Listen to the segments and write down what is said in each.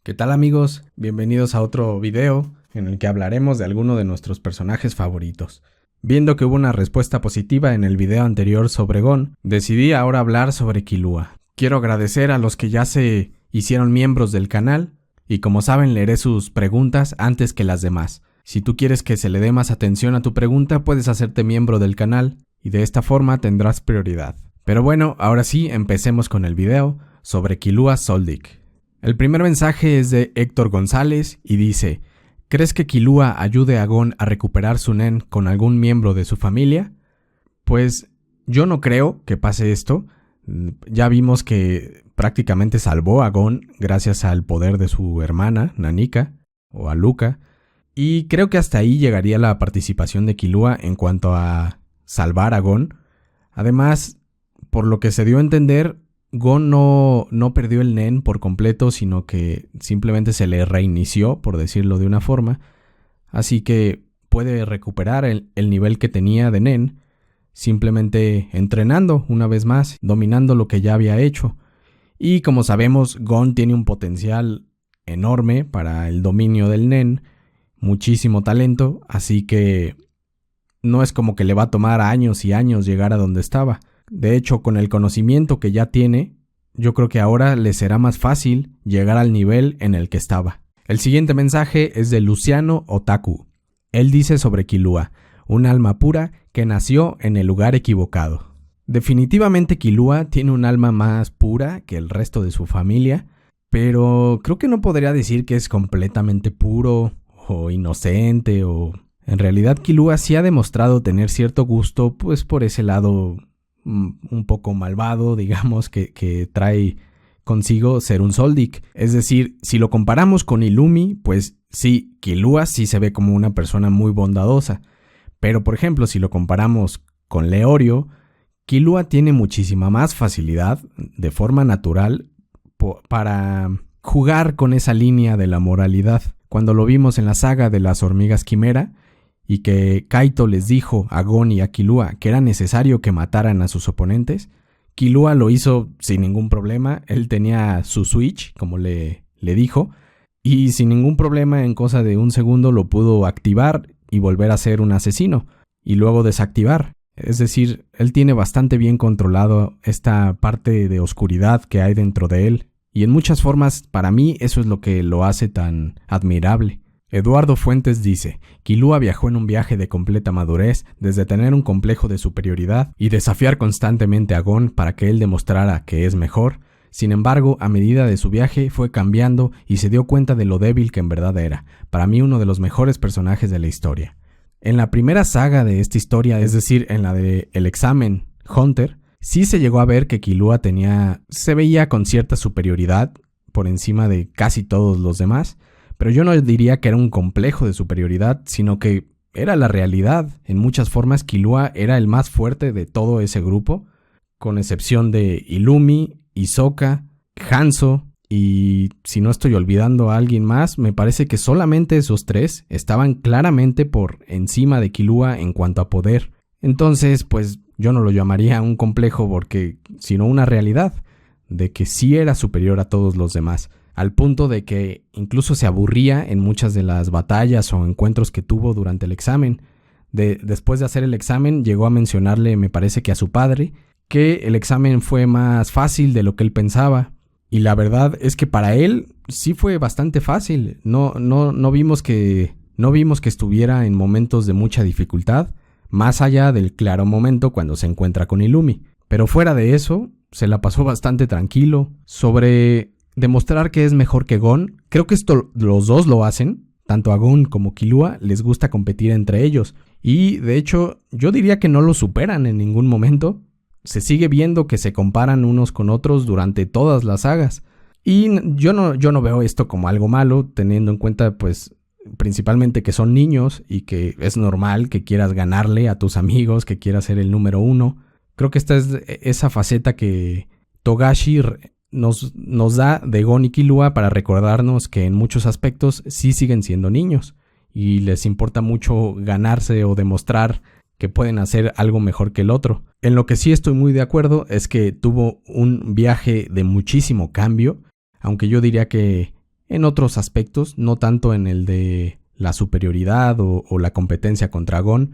¿Qué tal amigos? Bienvenidos a otro video en el que hablaremos de alguno de nuestros personajes favoritos. Viendo que hubo una respuesta positiva en el video anterior sobre Gon, decidí ahora hablar sobre Killua. Quiero agradecer a los que ya se hicieron miembros del canal y como saben leeré sus preguntas antes que las demás. Si tú quieres que se le dé más atención a tu pregunta, puedes hacerte miembro del canal y de esta forma tendrás prioridad. Pero bueno, ahora sí, empecemos con el video sobre Killua Soldic. El primer mensaje es de Héctor González y dice: ¿crees que Killua ayude a Gon a recuperar su nen con algún miembro de su familia? Pues yo no creo que pase esto. Ya vimos que prácticamente salvó a Gon gracias al poder de su hermana, Nanika, o a Luca. Y creo que hasta ahí llegaría la participación de Killua en cuanto a salvar a Gon. Además, por lo que se dio a entender, Gon no perdió el nen por completo, sino que simplemente se le reinició, por decirlo de una forma. Así que puede recuperar el nivel que tenía de nen, simplemente entrenando una vez más, dominando lo que ya había hecho. Y como sabemos, Gon tiene un potencial enorme para el dominio del nen, muchísimo talento, así que no es como que le va a tomar años y años llegar a donde estaba. De hecho, con el conocimiento que ya tiene, yo creo que ahora le será más fácil llegar al nivel en el que estaba. El siguiente mensaje es de Luciano Otaku. Él dice sobre Killua: un alma pura que nació en el lugar equivocado. Definitivamente Killua tiene un alma más pura que el resto de su familia, pero creo que no podría decir que es completamente puro o inocente o... En realidad Killua sí ha demostrado tener cierto gusto, pues por ese lado un poco malvado, digamos, que trae consigo ser un Soldic. Es decir, si lo comparamos con Illumi, pues sí, Killua sí se ve como una persona muy bondadosa. Pero por ejemplo, si lo comparamos con Leorio, Killua tiene muchísima más facilidad, de forma natural, para jugar con esa línea de la moralidad. Cuando lo vimos en la saga de las hormigas quimera, y que Kaito les dijo a Gon y a Killua que era necesario que mataran a sus oponentes, Killua lo hizo sin ningún problema. Él tenía su switch, como le dijo, y sin ningún problema en cosa de un segundo lo pudo activar y volver a ser un asesino, y luego desactivar. Es decir, él tiene bastante bien controlado esta parte de oscuridad que hay dentro de él, y en muchas formas para mí eso es lo que lo hace tan admirable. Eduardo Fuentes dice: Killua viajó en un viaje de completa madurez, desde tener un complejo de superioridad y desafiar constantemente a Gon para que él demostrara que es mejor. Sin embargo, a medida de su viaje fue cambiando y se dio cuenta de lo débil que en verdad era. Para mí, uno de los mejores personajes de la historia. En la primera saga de esta historia, es decir, en la de El Examen Hunter, sí se llegó a ver que Killua se veía con cierta superioridad por encima de casi todos los demás. Pero yo no diría que era un complejo de superioridad, sino que era la realidad. En muchas formas, Killua era el más fuerte de todo ese grupo, con excepción de Illumi, Hisoka, Hanzo, y si no estoy olvidando a alguien más, me parece que solamente esos tres estaban claramente por encima de Killua en cuanto a poder. Entonces, pues yo no lo llamaría un complejo sino una realidad, de que sí era superior a todos los demás. Al punto de que incluso se aburría en muchas de las batallas o encuentros que tuvo durante el examen. Después de hacer el examen, llegó a mencionarle, me parece que a su padre, que el examen fue más fácil de lo que él pensaba. Y la verdad es que para él sí fue bastante fácil. No vimos que estuviera en momentos de mucha dificultad, más allá del claro momento cuando se encuentra con Illumi. Pero fuera de eso, se la pasó bastante tranquilo. Sobre demostrar que es mejor que Gon, creo que esto los dos lo hacen, tanto a Gon como Killua les gusta competir entre ellos, y de hecho yo diría que no lo superan en ningún momento. Se sigue viendo que se comparan unos con otros durante todas las sagas, y yo no veo esto como algo malo, teniendo en cuenta pues principalmente que son niños y que es normal que quieras ganarle a tus amigos, que quieras ser el número uno. Creo que esta es esa faceta que Togashi nos da de Gon y Killua para recordarnos que en muchos aspectos sí siguen siendo niños y les importa mucho ganarse o demostrar que pueden hacer algo mejor que el otro. En lo que sí estoy muy de acuerdo es que tuvo un viaje de muchísimo cambio, aunque yo diría que en otros aspectos, no tanto en el de la superioridad o la competencia contra Gon,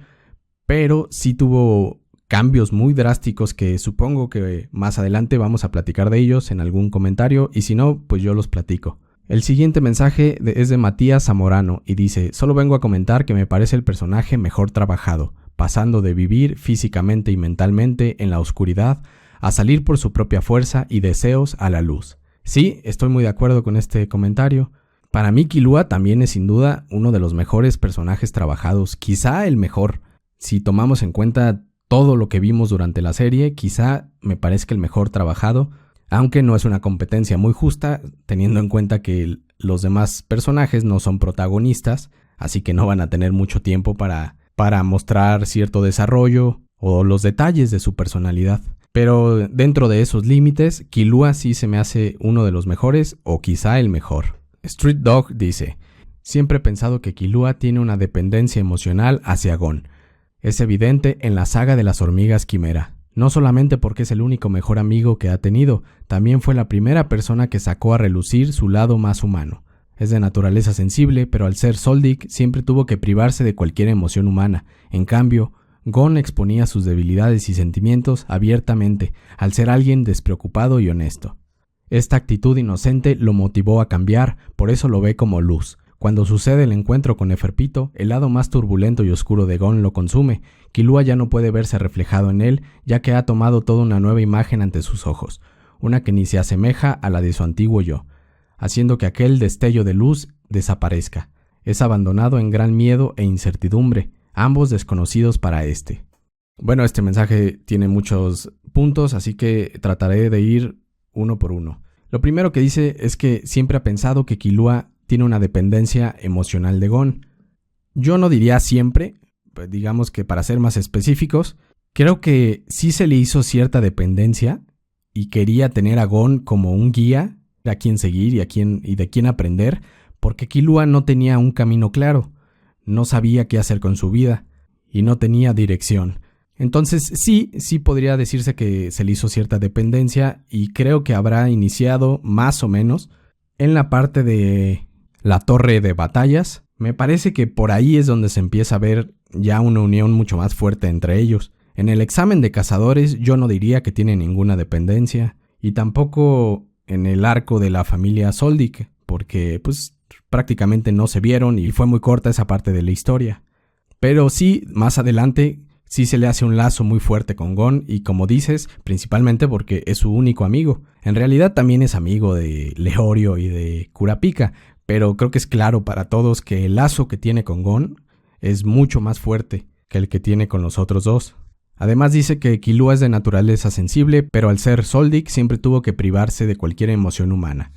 pero sí tuvo cambios muy drásticos que supongo que más adelante vamos a platicar de ellos en algún comentario, y si no, pues yo los platico. El siguiente mensaje es de Matías Zamorano y dice: solo vengo a comentar que me parece el personaje mejor trabajado, pasando de vivir físicamente y mentalmente en la oscuridad a salir por su propia fuerza y deseos a la luz. Sí, estoy muy de acuerdo con este comentario. Para mí Killua también es sin duda uno de los mejores personajes trabajados, quizá el mejor. Si tomamos en cuenta todo lo que vimos durante la serie, quizá me parezca el mejor trabajado, aunque no es una competencia muy justa, teniendo en cuenta que los demás personajes no son protagonistas, así que no van a tener mucho tiempo para mostrar cierto desarrollo o los detalles de su personalidad. Pero dentro de esos límites, Killua sí se me hace uno de los mejores o quizá el mejor. Street Dog dice: siempre he pensado que Killua tiene una dependencia emocional hacia Gon. Es evidente en la saga de las hormigas quimera. No solamente porque es el único mejor amigo que ha tenido, también fue la primera persona que sacó a relucir su lado más humano. Es de naturaleza sensible, pero al ser Soldic siempre tuvo que privarse de cualquier emoción humana. En cambio, Gon exponía sus debilidades y sentimientos abiertamente, al ser alguien despreocupado y honesto. Esta actitud inocente lo motivó a cambiar, por eso lo ve como luz. Cuando sucede el encuentro con Neferpito, el lado más turbulento y oscuro de Gon lo consume. Killua ya no puede verse reflejado en él, ya que ha tomado toda una nueva imagen ante sus ojos, una que ni se asemeja a la de su antiguo yo, haciendo que aquel destello de luz desaparezca. Es abandonado en gran miedo e incertidumbre, ambos desconocidos para este. Bueno, este mensaje tiene muchos puntos, así que trataré de ir uno por uno. Lo primero que dice es que siempre ha pensado que Killua tiene una dependencia emocional de Gon. Yo no diría siempre, pues digamos que para ser más específicos, creo que sí se le hizo cierta dependencia y quería tener a Gon como un guía a quien seguir y de quién aprender, porque Killua no tenía un camino claro, no sabía qué hacer con su vida y no tenía dirección. Entonces sí podría decirse que se le hizo cierta dependencia, y creo que habrá iniciado más o menos en la parte de la torre de batallas. Me parece que por ahí es donde se empieza a ver ya una unión mucho más fuerte entre ellos. En el examen de cazadores yo no diría que tiene ninguna dependencia, y tampoco en el arco de la familia Soldic, porque pues prácticamente no se vieron y fue muy corta esa parte de la historia. Pero sí, más adelante sí se le hace un lazo muy fuerte con Gon, y como dices, principalmente porque es su único amigo. En realidad también es amigo de Leorio y de Kurapika, pero creo que es claro para todos que el lazo que tiene con Gon es mucho más fuerte que el que tiene con los otros dos. Además dice que Killua es de naturaleza sensible, pero al ser Soldic siempre tuvo que privarse de cualquier emoción humana.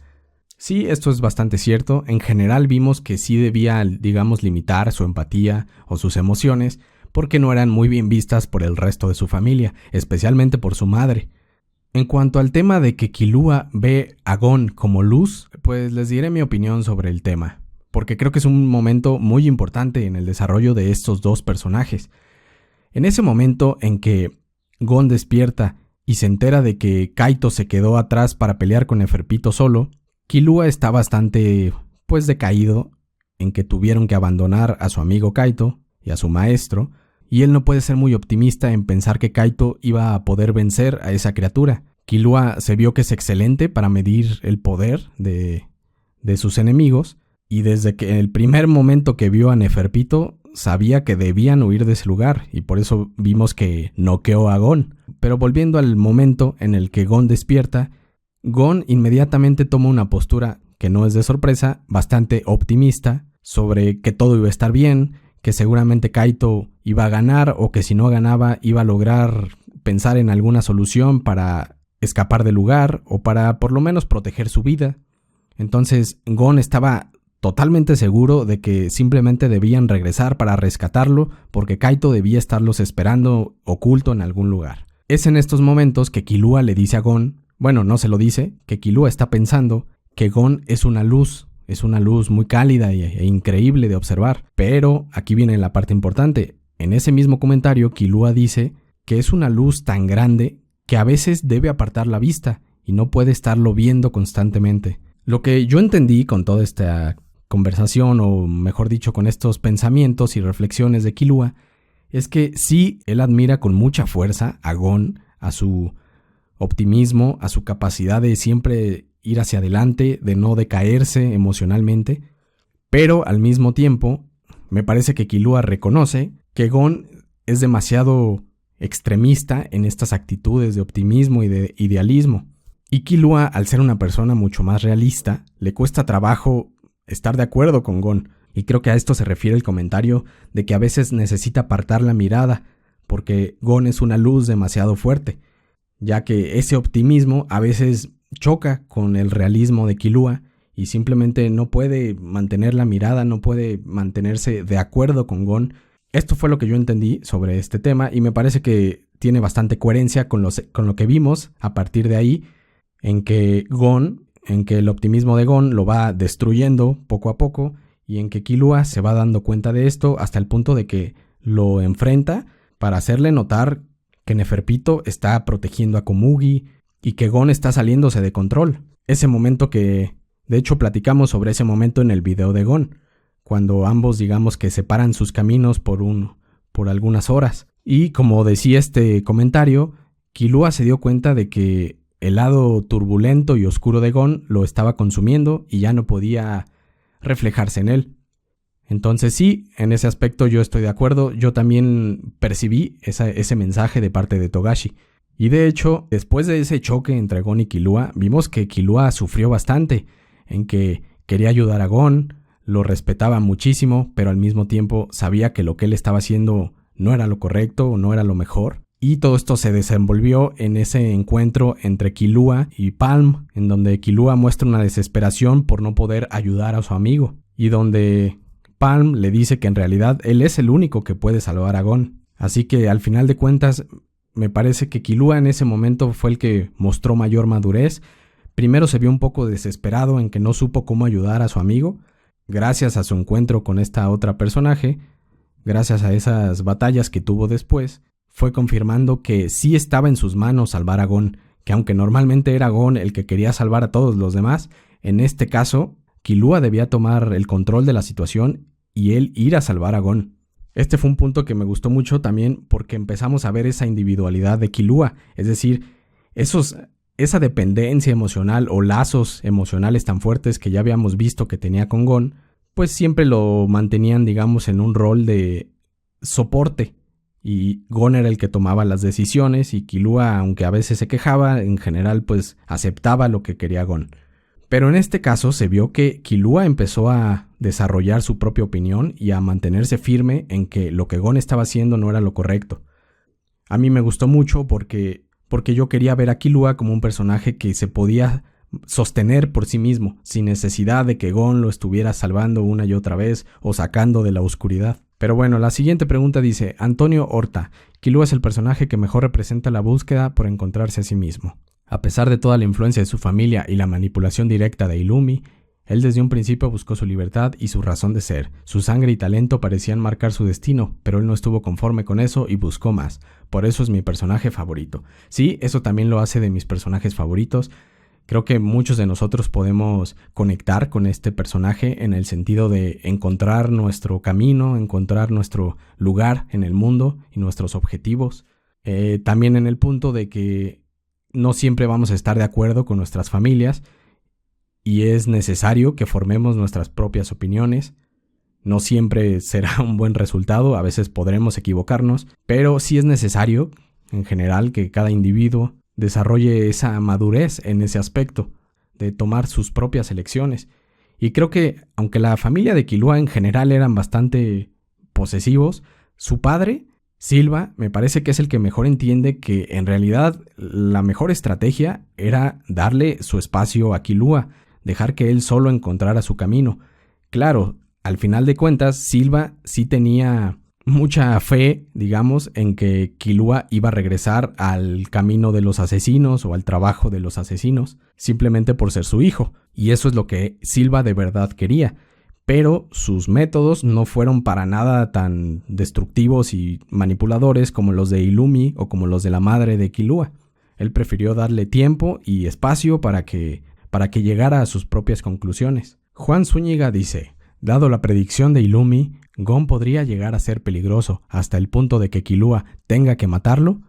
Sí, esto es bastante cierto. En general vimos que sí debía, digamos, limitar su empatía o sus emociones, porque no eran muy bien vistas por el resto de su familia, especialmente por su madre. En cuanto al tema de que Killua ve a Gon como luz, pues les diré mi opinión sobre el tema, porque creo que es un momento muy importante en el desarrollo de estos dos personajes. En ese momento en que Gon despierta y se entera de que Kaito se quedó atrás para pelear con Neferpito solo, Killua está bastante, decaído en que tuvieron que abandonar a su amigo Kaito y a su maestro, y él no puede ser muy optimista en pensar que Kaito iba a poder vencer a esa criatura. Killua se vio que es excelente para medir el poder de sus enemigos, y desde que el primer momento que vio a Neferpito sabía que debían huir de ese lugar, y por eso vimos que noqueó a Gon. Pero volviendo al momento en el que Gon despierta, Gon inmediatamente toma una postura, que no es de sorpresa, bastante optimista, sobre que todo iba a estar bien, que seguramente Kaito iba a ganar, o que si no ganaba iba a lograr pensar en alguna solución para escapar del lugar o para por lo menos proteger su vida. Entonces Gon estaba totalmente seguro de que simplemente debían regresar para rescatarlo, porque Kaito debía estarlos esperando oculto en algún lugar. Es en estos momentos que Killua le dice a Gon, bueno, no se lo dice, que Killua está pensando que Gon es una luz muy cálida e increíble de observar. Pero aquí viene la parte importante. En ese mismo comentario, Killua dice que es una luz tan grande que a veces debe apartar la vista y no puede estarlo viendo constantemente. Lo que yo entendí con toda esta conversación, o mejor dicho, con estos pensamientos y reflexiones de Killua, es que sí, él admira con mucha fuerza a Gon, a su optimismo, a su capacidad de siempre ir hacia adelante, de no decaerse emocionalmente, pero al mismo tiempo me parece que Killua reconoce que Gon es demasiado extremista en estas actitudes de optimismo y de idealismo. Y Killua, al ser una persona mucho más realista, le cuesta trabajo estar de acuerdo con Gon. Y creo que a esto se refiere el comentario de que a veces necesita apartar la mirada, porque Gon es una luz demasiado fuerte, ya que ese optimismo a veces choca con el realismo de Killua y simplemente no puede mantener la mirada, no puede mantenerse de acuerdo con Gon. Esto fue lo que yo entendí sobre este tema y me parece que tiene bastante coherencia con lo que vimos a partir de ahí, en que el optimismo de Gon lo va destruyendo poco a poco y en que Killua se va dando cuenta de esto hasta el punto de que lo enfrenta para hacerle notar que Neferpito está protegiendo a Komugi y que Gon está saliéndose de control. Ese momento que, de hecho, platicamos sobre ese momento en el video de Gon, cuando ambos digamos que separan sus caminos por algunas horas. Y como decía este comentario, Killua se dio cuenta de que el lado turbulento y oscuro de Gon lo estaba consumiendo y ya no podía reflejarse en él. Entonces sí, en ese aspecto yo estoy de acuerdo. Yo también percibí ese mensaje de parte de Togashi. Y de hecho, después de ese choque entre Gon y Killua, vimos que Killua sufrió bastante, en que quería ayudar a Gon, lo respetaba muchísimo, pero al mismo tiempo sabía que lo que él estaba haciendo no era lo correcto, no era lo mejor. Y todo esto se desenvolvió en ese encuentro entre Killua y Palm, en donde Killua muestra una desesperación por no poder ayudar a su amigo, y donde Palm le dice que en realidad él es el único que puede salvar a Gon. Así que al final de cuentas, me parece que Killua en ese momento fue el que mostró mayor madurez. Primero se vio un poco desesperado en que no supo cómo ayudar a su amigo. Gracias a su encuentro con esta otra personaje, gracias a esas batallas que tuvo después, fue confirmando que sí estaba en sus manos salvar a Gon, que aunque normalmente era Gon el que quería salvar a todos los demás, en este caso, Killua debía tomar el control de la situación y él ir a salvar a Gon. Este fue un punto que me gustó mucho también porque empezamos a ver esa individualidad de Killua, es decir, esa dependencia emocional o lazos emocionales tan fuertes que ya habíamos visto que tenía con Gon, pues siempre lo mantenían, digamos, en un rol de soporte. Y Gon era el que tomaba las decisiones y Killua, aunque a veces se quejaba, en general pues aceptaba lo que quería Gon. Pero en este caso se vio que Killua empezó a desarrollar su propia opinión y a mantenerse firme en que lo que Gon estaba haciendo no era lo correcto. A mí me gustó mucho porque yo quería ver a Killua como un personaje que se podía sostener por sí mismo, sin necesidad de que Gon lo estuviera salvando una y otra vez o sacando de la oscuridad. Pero bueno, la siguiente pregunta dice: Antonio Horta, Killua es el personaje que mejor representa la búsqueda por encontrarse a sí mismo. A pesar de toda la influencia de su familia y la manipulación directa de Illumi, él desde un principio buscó su libertad y su razón de ser. Su sangre y talento parecían marcar su destino, pero él no estuvo conforme con eso y buscó más. Por eso es mi personaje favorito. Sí, eso también lo hace de mis personajes favoritos. Creo que muchos de nosotros podemos conectar con este personaje en el sentido de encontrar nuestro camino, encontrar nuestro lugar en el mundo y nuestros objetivos. También en el punto de que no siempre vamos a estar de acuerdo con nuestras familias y es necesario que formemos nuestras propias opiniones. No siempre será un buen resultado, a veces podremos equivocarnos, pero sí es necesario, en general, que cada individuo desarrolle esa madurez en ese aspecto, de tomar sus propias elecciones. Y creo que, aunque la familia de Killua en general eran bastante posesivos, su padre, Silva, me parece que es el que mejor entiende que en realidad la mejor estrategia era darle su espacio a Killua, dejar que él solo encontrara su camino. Claro, al final de cuentas, Silva sí tenía mucha fe, digamos, en que Killua iba a regresar al camino de los asesinos o al trabajo de los asesinos, simplemente por ser su hijo. Y eso es lo que Silva de verdad quería. Pero sus métodos no fueron para nada tan destructivos y manipuladores como los de Illumi o como los de la madre de Killua. Él prefirió darle tiempo y espacio para que para que llegara a sus propias conclusiones. Juan Zúñiga dice: dado la predicción de Illumi, Gon podría llegar a ser peligroso hasta el punto de que Killua tenga que matarlo.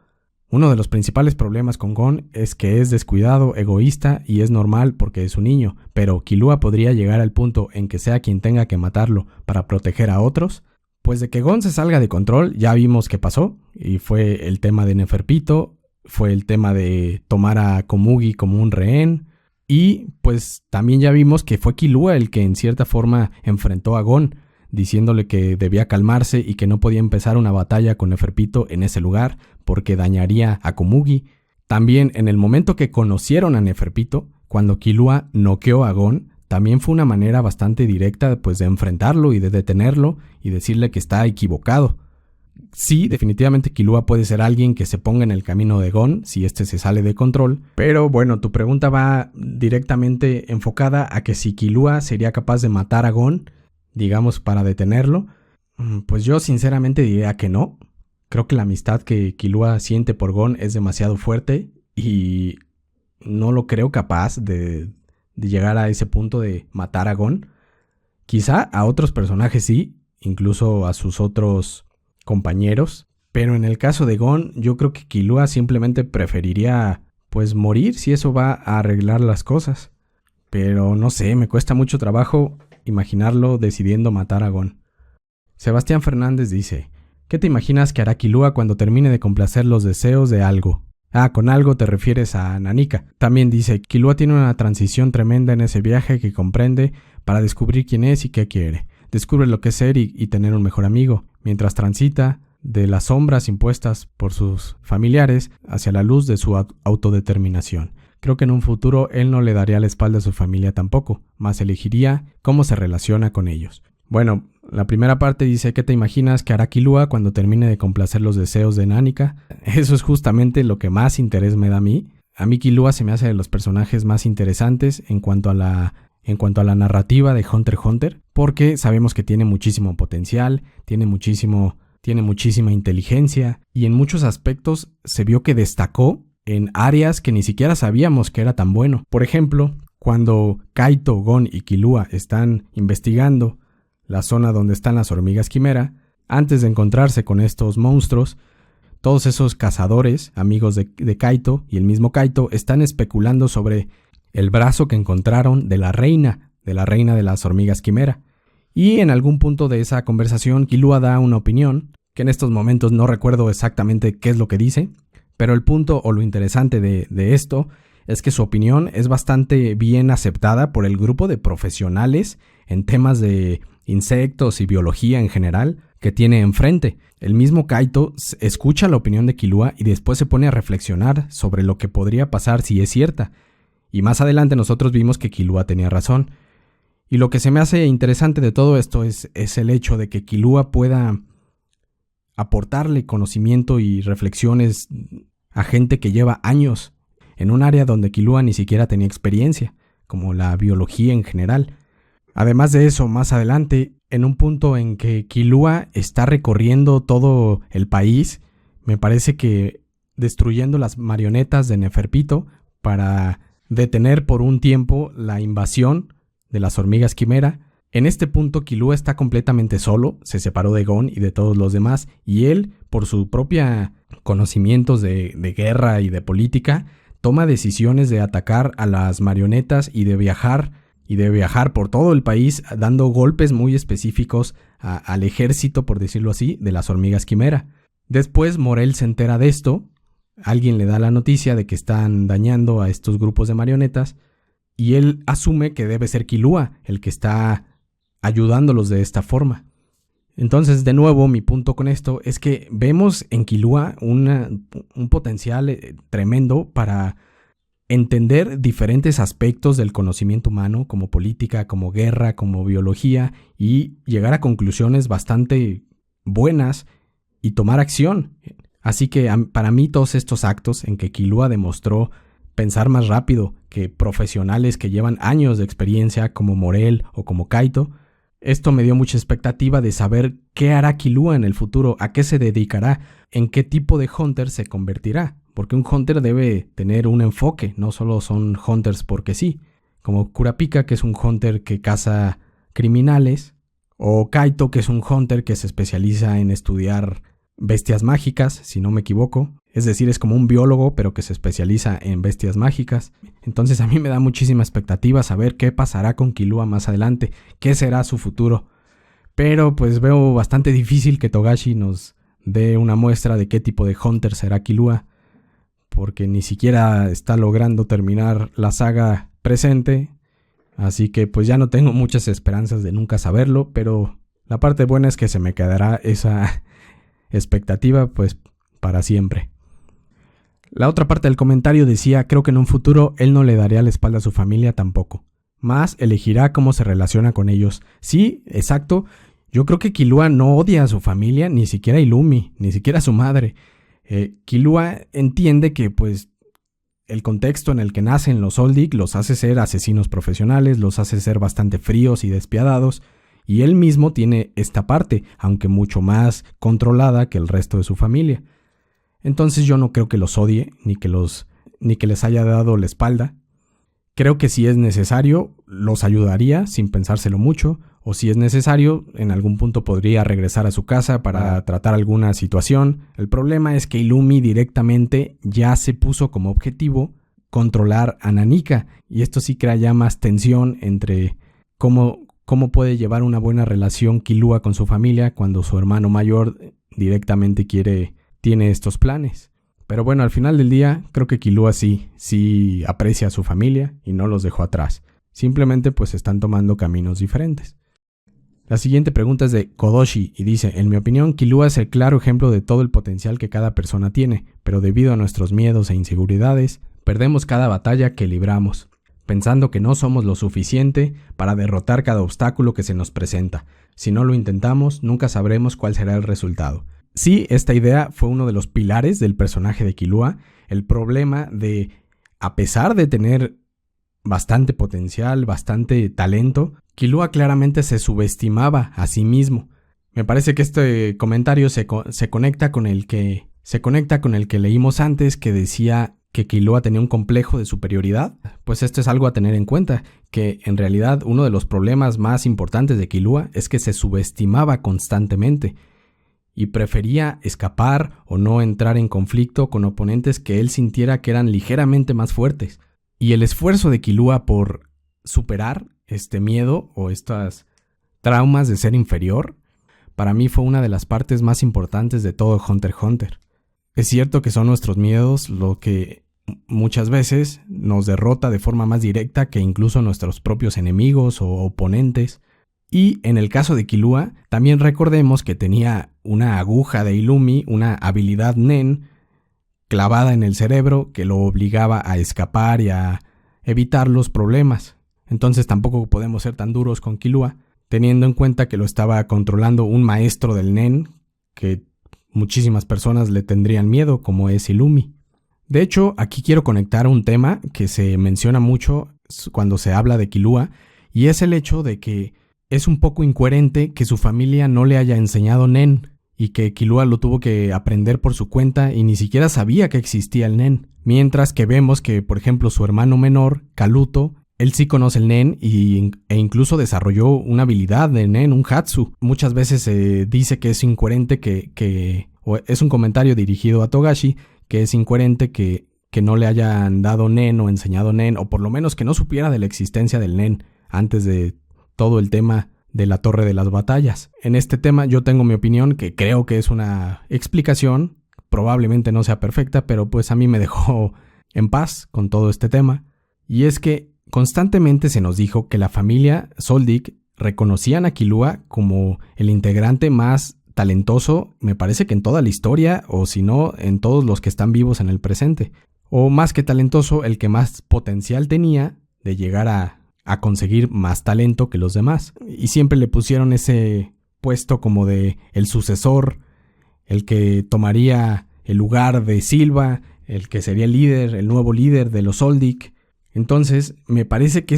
Uno de los principales problemas con Gon es que es descuidado, egoísta y es normal porque es un niño, pero Killua podría llegar al punto en que sea quien tenga que matarlo para proteger a otros. Pues de que Gon se salga de control ya vimos qué pasó, y fue el tema de Neferpito, fue el tema de tomar a Komugi como un rehén, y pues también ya vimos que fue Killua el que en cierta forma enfrentó a Gon, diciéndole que debía calmarse y que no podía empezar una batalla con Neferpito en ese lugar porque dañaría a Komugi. También en el momento que conocieron a Neferpito, cuando Killua noqueó a Gon, también fue una manera bastante directa pues de enfrentarlo y de detenerlo y decirle que está equivocado. Sí, definitivamente Killua puede ser alguien que se ponga en el camino de Gon si este se sale de control, pero bueno, tu pregunta va directamente enfocada a que si Killua sería capaz de matar a Gon, digamos, para detenerlo. Pues yo sinceramente diría que no. Creo que la amistad que Killua siente por Gon es demasiado fuerte y no lo creo capaz de llegar a ese punto de matar a Gon. Quizá a otros personajes sí, incluso a sus otros compañeros, pero en el caso de Gon yo creo que Killua simplemente preferiría pues morir si eso va a arreglar las cosas. Pero no sé, me cuesta mucho trabajo imaginarlo decidiendo matar a Gon. Sebastián Fernández dice: ¿qué te imaginas que hará Killua cuando termine de complacer los deseos de algo? Ah, con algo te refieres a Nanika. También dice: Killua tiene una transición tremenda en ese viaje que comprende para descubrir quién es y qué quiere. Descubre lo que es ser y tener un mejor amigo, mientras transita de las sombras impuestas por sus familiares hacia la luz de su autodeterminación. Creo que en un futuro él no le daría la espalda a su familia tampoco, más elegiría cómo se relaciona con ellos. Bueno, la primera parte dice: ¿qué te imaginas que hará Killua cuando termine de complacer los deseos de Nanika? Eso es justamente lo que más interés me da a mí. A mí Killua se me hace de los personajes más interesantes en cuanto a la narrativa de Hunter x Hunter, porque sabemos que tiene muchísimo potencial, tiene muchísima inteligencia y en muchos aspectos se vio que destacó en áreas que ni siquiera sabíamos que era tan bueno. Por ejemplo, cuando Kaito, Gon y Killua están investigando la zona donde están las hormigas quimera, antes de encontrarse con estos monstruos, todos esos cazadores, amigos de Kaito y el mismo Kaito, están especulando sobre el brazo que encontraron de la reina de las hormigas quimera. Y en algún punto de esa conversación, Killua da una opinión, que en estos momentos no recuerdo exactamente qué es lo que dice, pero el punto o lo interesante de esto es que su opinión es bastante bien aceptada por el grupo de profesionales en temas de insectos y biología en general que tiene enfrente. El mismo Kaito escucha la opinión de Killua y después se pone a reflexionar sobre lo que podría pasar si es cierta. Y más adelante nosotros vimos que Killua tenía razón. Y lo que se me hace interesante de todo esto es el hecho de que Killua pueda aportarle conocimiento y reflexiones a gente que lleva años en un área donde Killua ni siquiera tenía experiencia, como la biología en general. Además de eso, más adelante, en un punto en que Killua está recorriendo todo el país, me parece que destruyendo las marionetas de Neferpito para detener por un tiempo la invasión de las hormigas quimera. En este punto Killua está completamente solo, se separó de Gon y de todos los demás, y él, por su propia conocimientos de guerra y de política, toma decisiones de atacar a las marionetas y de viajar por todo el país dando golpes muy específicos al ejército, por decirlo así, de las hormigas quimera. Después Morel se entera de esto, alguien le da la noticia de que están dañando a estos grupos de marionetas y él asume que debe ser Killua el que está ayudándolos de esta forma. Entonces, de nuevo, mi punto con esto es que vemos en Killua un potencial tremendo para entender diferentes aspectos del conocimiento humano, como política, como guerra, como biología, y llegar a conclusiones bastante buenas y tomar acción. Así que para mí todos estos actos en que Killua demostró pensar más rápido que profesionales que llevan años de experiencia como Morel o como Kaito, esto me dio mucha expectativa de saber qué hará Killua en el futuro, a qué se dedicará, en qué tipo de hunter se convertirá, porque un hunter debe tener un enfoque, no solo son hunters porque sí. como Kurapika, que es un hunter que caza criminales, o Kaito, que es un hunter que se especializa en estudiar bestias mágicas, si no me equivoco. Es decir, es como un biólogo, pero que se especializa en bestias mágicas. Entonces a mí me da muchísima expectativa saber qué pasará con Killua más adelante, qué será su futuro. Pero pues veo bastante difícil que Togashi nos dé una muestra de qué tipo de hunter será Killua, porque ni siquiera está logrando terminar la saga presente. Así que pues ya no tengo muchas esperanzas de nunca saberlo, pero la parte buena es que se me quedará esa expectativa pues para siempre. La otra parte del comentario decía: creo que en un futuro él no le daría la espalda a su familia tampoco, más elegirá cómo se relaciona con ellos. Sí, exacto, yo creo que Killua no odia a su familia, ni siquiera a Illumi, ni siquiera a su madre. Killua entiende que pues el contexto en el que nacen los Soldic los hace ser asesinos profesionales, los hace ser bastante fríos y despiadados, y él mismo tiene esta parte, aunque mucho más controlada que el resto de su familia. Entonces yo no creo que los odie, ni que les haya dado la espalda. Creo que si es necesario, los ayudaría sin pensárselo mucho, o si es necesario, en algún punto podría regresar a su casa para tratar alguna situación. El problema es que Illumi directamente ya se puso como objetivo controlar a Nanika, y esto sí crea ya más tensión entre cómo puede llevar una buena relación Killua con su familia cuando su hermano mayor directamente tiene estos planes. Pero bueno, al final del día, creo que Killua sí aprecia a su familia y no los dejó atrás. Simplemente pues están tomando caminos diferentes. La siguiente pregunta es de Kodoshi y dice: en mi opinión, Killua es el claro ejemplo de todo el potencial que cada persona tiene, pero debido a nuestros miedos e inseguridades, perdemos cada batalla que libramos, pensando que no somos lo suficiente para derrotar cada obstáculo que se nos presenta. Si no lo intentamos, nunca sabremos cuál será el resultado. Sí, esta idea fue uno de los pilares del personaje de Killua, el problema de, a pesar de tener bastante potencial, bastante talento, Killua claramente se subestimaba a sí mismo. Me parece que este comentario se conecta con el que leímos antes, que decía que Killua tenía un complejo de superioridad. Pues esto es algo a tener en cuenta, que en realidad uno de los problemas más importantes de Killua es que se subestimaba constantemente y prefería escapar o no entrar en conflicto con oponentes que él sintiera que eran ligeramente más fuertes. Y el esfuerzo de Killua por superar este miedo o estos traumas de ser inferior, para mí fue una de las partes más importantes de todo Hunter x Hunter. Es cierto que son nuestros miedos lo que muchas veces nos derrota de forma más directa que incluso nuestros propios enemigos o oponentes. Y en el caso de Killua, también recordemos que tenía una aguja de Illumi, una habilidad Nen, clavada en el cerebro que lo obligaba a escapar y a evitar los problemas. Entonces tampoco podemos ser tan duros con Killua, teniendo en cuenta que lo estaba controlando un maestro del Nen, que muchísimas personas le tendrían miedo, como es Illumi. De hecho, aquí quiero conectar un tema que se menciona mucho cuando se habla de Killua, y es el hecho de que es un poco incoherente que su familia no le haya enseñado Nen, y que Killua lo tuvo que aprender por su cuenta y ni siquiera sabía que existía el Nen. Mientras que vemos que, por ejemplo, su hermano menor, Kaluto, él sí conoce el Nen e incluso desarrolló una habilidad de Nen, un Hatsu. Muchas veces se dice que es incoherente o es un comentario dirigido a Togashi, que es incoherente que no le hayan dado Nen o enseñado Nen, o por lo menos que no supiera de la existencia del Nen antes de todo el tema de la Torre de las Batallas. En este tema yo tengo mi opinión, que creo que es una explicación, probablemente no sea perfecta, pero pues a mí me dejó en paz con todo este tema. Y es que constantemente se nos dijo que la familia Soldic reconocían a Killua como el integrante más talentoso, me parece que en toda la historia, o si no, en todos los que están vivos en el presente. O más que talentoso, el que más potencial tenía de llegar a conseguir más talento que los demás. Y siempre le pusieron ese puesto como de el sucesor, el que tomaría el lugar de Silva, el que sería el líder, el nuevo líder de los Soldic. Entonces, me parece que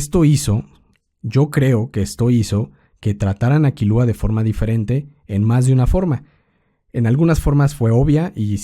yo creo que esto hizo que trataran a Killua de forma diferente en más de una forma. En algunas formas fue obvia y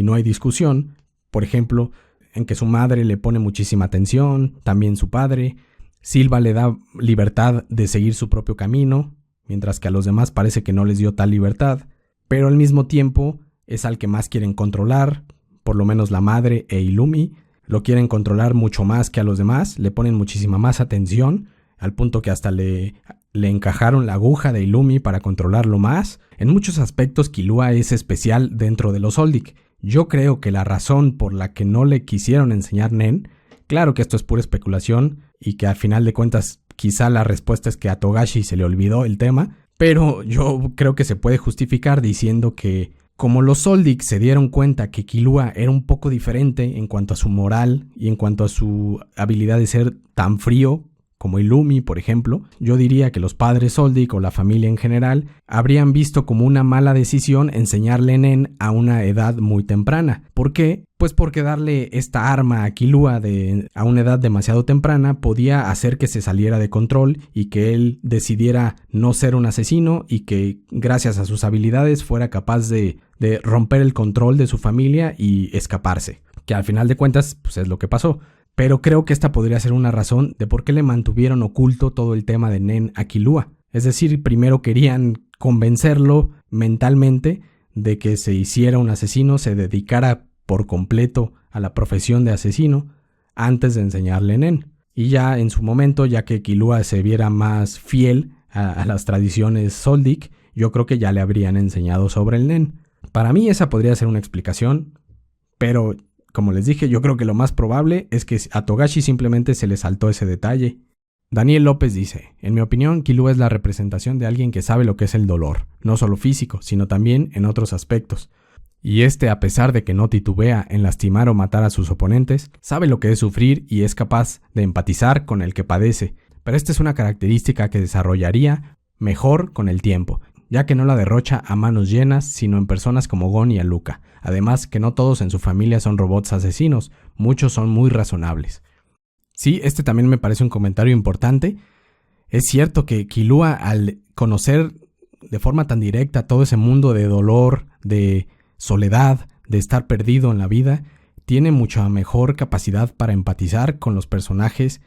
no hay discusión. Por ejemplo, en que su madre le pone muchísima atención, también su padre. Silva le da libertad de seguir su propio camino, mientras que a los demás parece que no les dio tal libertad, pero al mismo tiempo es al que más quieren controlar, por lo menos la madre e Illumi. Lo quieren controlar mucho más que a los demás, le ponen muchísima más atención, al punto que hasta le encajaron la aguja de Illumi para controlarlo más. En muchos aspectos Killua es especial dentro de los Soldic. Yo creo que la razón por la que no le quisieron enseñar Nen, claro que esto es pura especulación y que al final de cuentas quizá la respuesta es que a Togashi se le olvidó el tema, pero yo creo que se puede justificar diciendo que como los Soldic se dieron cuenta que Killua era un poco diferente en cuanto a su moral y en cuanto a su habilidad de ser tan frío como Illumi, por ejemplo, yo diría que los padres Soldic o la familia en general habrían visto como una mala decisión enseñarle Nen a una edad muy temprana. ¿Por qué? Pues porque darle esta arma a Killua a una edad demasiado temprana podía hacer que se saliera de control y que él decidiera no ser un asesino y que gracias a sus habilidades fuera capaz de romper el control de su familia y escaparse. Que al final de cuentas pues es lo que pasó. Pero creo que esta podría ser una razón de por qué le mantuvieron oculto todo el tema de Nen a Killua. Es decir, primero querían convencerlo mentalmente de que se hiciera un asesino, se dedicara por completo a la profesión de asesino antes de enseñarle Nen. Y ya en su momento, ya que Killua se viera más fiel a las tradiciones Soldic, yo creo que ya le habrían enseñado sobre el Nen. Para mí esa podría ser una explicación, pero como les dije, yo creo que lo más probable es que a Togashi simplemente se le saltó ese detalle. Daniel López dice, en mi opinión, Killua es la representación de alguien que sabe lo que es el dolor, no solo físico, sino también en otros aspectos. Y a pesar de que no titubea en lastimar o matar a sus oponentes, sabe lo que es sufrir y es capaz de empatizar con el que padece. Pero esta es una característica que desarrollaría mejor con el tiempo, ya que no la derrocha a manos llenas, sino en personas como Gon y Aluka. Además que no todos en su familia son robots asesinos, muchos son muy razonables. Sí, este también me parece un comentario importante. Es cierto que Killua, al conocer de forma tan directa todo ese mundo de dolor, de soledad, de estar perdido en la vida, tiene mucha mejor capacidad para empatizar con los personajes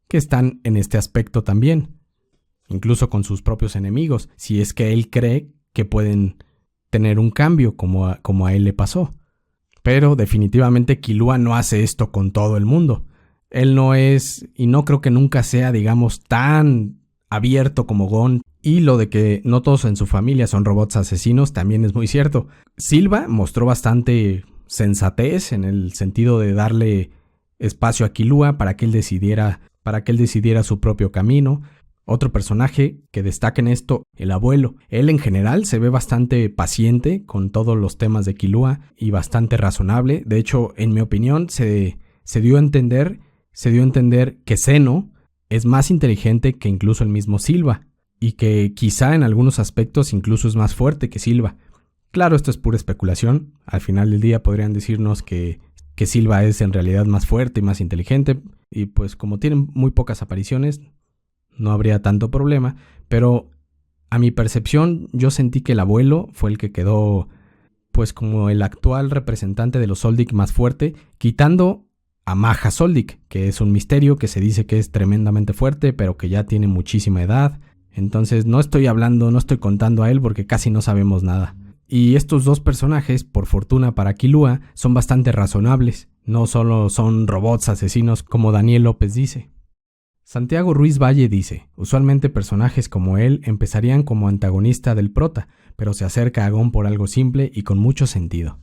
que están en este aspecto también. Incluso con sus propios enemigos, si es que él cree que pueden tener un cambio como a él le pasó. Pero definitivamente Killua no hace esto con todo el mundo. Él no es, y no creo que nunca sea, digamos, tan abierto como Gon. Y lo de que no todos en su familia son robots asesinos también es muy cierto. Silva mostró bastante sensatez en el sentido de darle espacio a Killua para que él decidiera su propio camino. Otro personaje que destaca en esto, el abuelo. Él en general se ve bastante paciente con todos los temas de Killua y bastante razonable. De hecho, en mi opinión, se dio a entender que Zeno es más inteligente que incluso el mismo Silva y que quizá en algunos aspectos incluso es más fuerte que Silva. Claro, esto es pura especulación. Al final del día podrían decirnos que Silva es en realidad más fuerte y más inteligente y pues como tienen muy pocas apariciones no habría tanto problema, pero a mi percepción yo sentí que el abuelo fue el que quedó pues como el actual representante de los Soldic más fuerte, quitando a Maja Soldic, que es un misterio que se dice que es tremendamente fuerte, pero que ya tiene muchísima edad. Entonces no estoy contando a él porque casi no sabemos nada. Y estos dos personajes, por fortuna para Killua, son bastante razonables, no solo son robots asesinos como Daniel López dice. Santiago Ruiz Valle dice, usualmente personajes como él empezarían como antagonista del prota, pero se acerca a Gon por algo simple y con mucho sentido.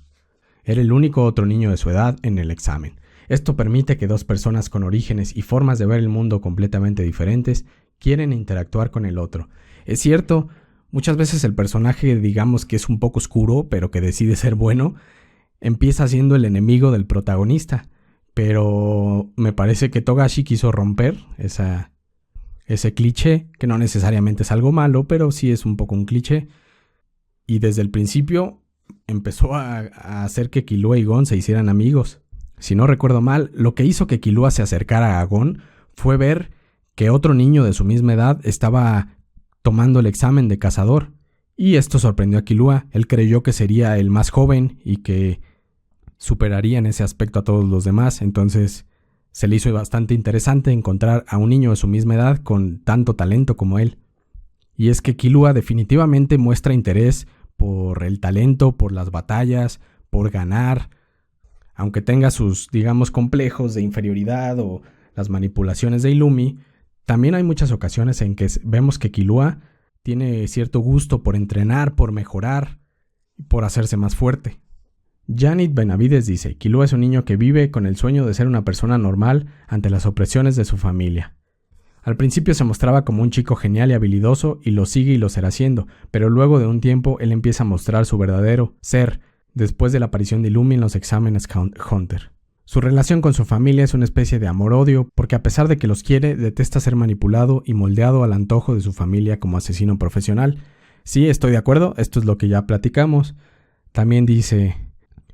Era el único otro niño de su edad en el examen. Esto permite que dos personas con orígenes y formas de ver el mundo completamente diferentes quieren interactuar con el otro. Es cierto, muchas veces el personaje, digamos que es un poco oscuro, pero que decide ser bueno, empieza siendo el enemigo del protagonista. Pero me parece que Togashi quiso romper ese cliché, que no necesariamente es algo malo, pero sí es un poco un cliché. Y desde el principio empezó a hacer que Killua y Gon se hicieran amigos. Si no recuerdo mal, lo que hizo que Killua se acercara a Gon fue ver que otro niño de su misma edad estaba tomando el examen de cazador. Y esto sorprendió a Killua. Él creyó que sería el más joven y que superaría en ese aspecto a todos los demás. Entonces se le hizo bastante interesante encontrar a un niño de su misma edad con tanto talento como él. Y es que Killua definitivamente muestra interés por el talento, por las batallas, por ganar. Aunque tenga sus, digamos, complejos de inferioridad o las manipulaciones de Illumi, también hay muchas ocasiones en que vemos que Killua tiene cierto gusto por entrenar, por mejorar, por hacerse más fuerte. Janet Benavides dice, Killua es un niño que vive con el sueño de ser una persona normal ante las opresiones de su familia. Al principio se mostraba como un chico genial y habilidoso y lo sigue y lo será siendo, pero luego de un tiempo él empieza a mostrar su verdadero ser después de la aparición de Illumi en los exámenes Hunter. Su relación con su familia es una especie de amor-odio porque a pesar de que los quiere, detesta ser manipulado y moldeado al antojo de su familia como asesino profesional. Sí, estoy de acuerdo, esto es lo que ya platicamos. También dice,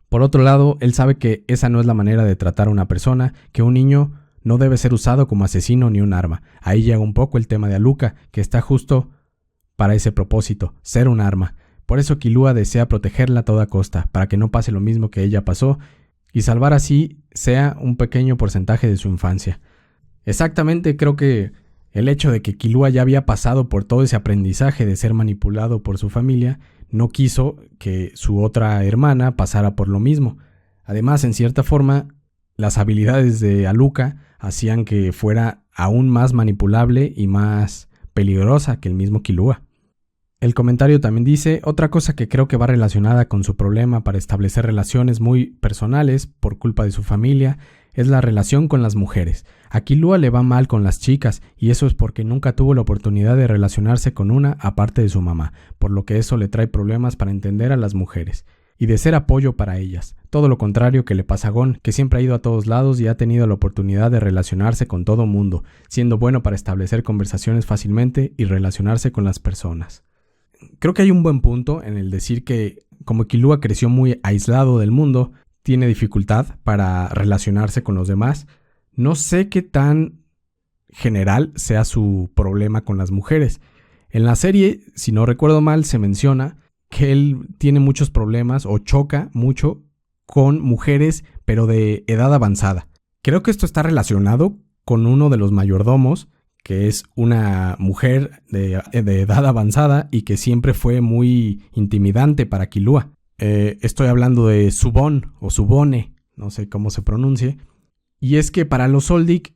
por otro lado, él sabe que esa no es la manera de tratar a una persona, que un niño no debe ser usado como asesino ni un arma. Ahí llega un poco el tema de Aluka, que está justo para ese propósito, ser un arma. Por eso Killua desea protegerla a toda costa, para que no pase lo mismo que ella pasó, y salvar así sea un pequeño porcentaje de su infancia. Exactamente, creo que el hecho de que Killua ya había pasado por todo ese aprendizaje de ser manipulado por su familia, no quiso que su otra hermana pasara por lo mismo. Además, en cierta forma, las habilidades de Aluka hacían que fuera aún más manipulable y más peligrosa que el mismo Killua. El comentario también dice, otra cosa que creo que va relacionada con su problema para establecer relaciones muy personales por culpa de su familia, es la relación con las mujeres. A Killua le va mal con las chicas, y eso es porque nunca tuvo la oportunidad de relacionarse con una aparte de su mamá, por lo que eso le trae problemas para entender a las mujeres, y de ser apoyo para ellas. Todo lo contrario que le pasa a Gon, que siempre ha ido a todos lados y ha tenido la oportunidad de relacionarse con todo mundo, siendo bueno para establecer conversaciones fácilmente y relacionarse con las personas. Creo que hay un buen punto en el decir que, como Killua creció muy aislado del mundo, tiene dificultad para relacionarse con los demás. No sé qué tan general sea su problema con las mujeres. En la serie, si no recuerdo mal, se menciona que él tiene muchos problemas o choca mucho con mujeres, pero de edad avanzada. Creo que esto está relacionado con uno de los mayordomos, que es una mujer de edad avanzada y que siempre fue muy intimidante para Killua. Estoy hablando de Subon o Subone, no sé cómo se pronuncie. Y es que para los Soldic,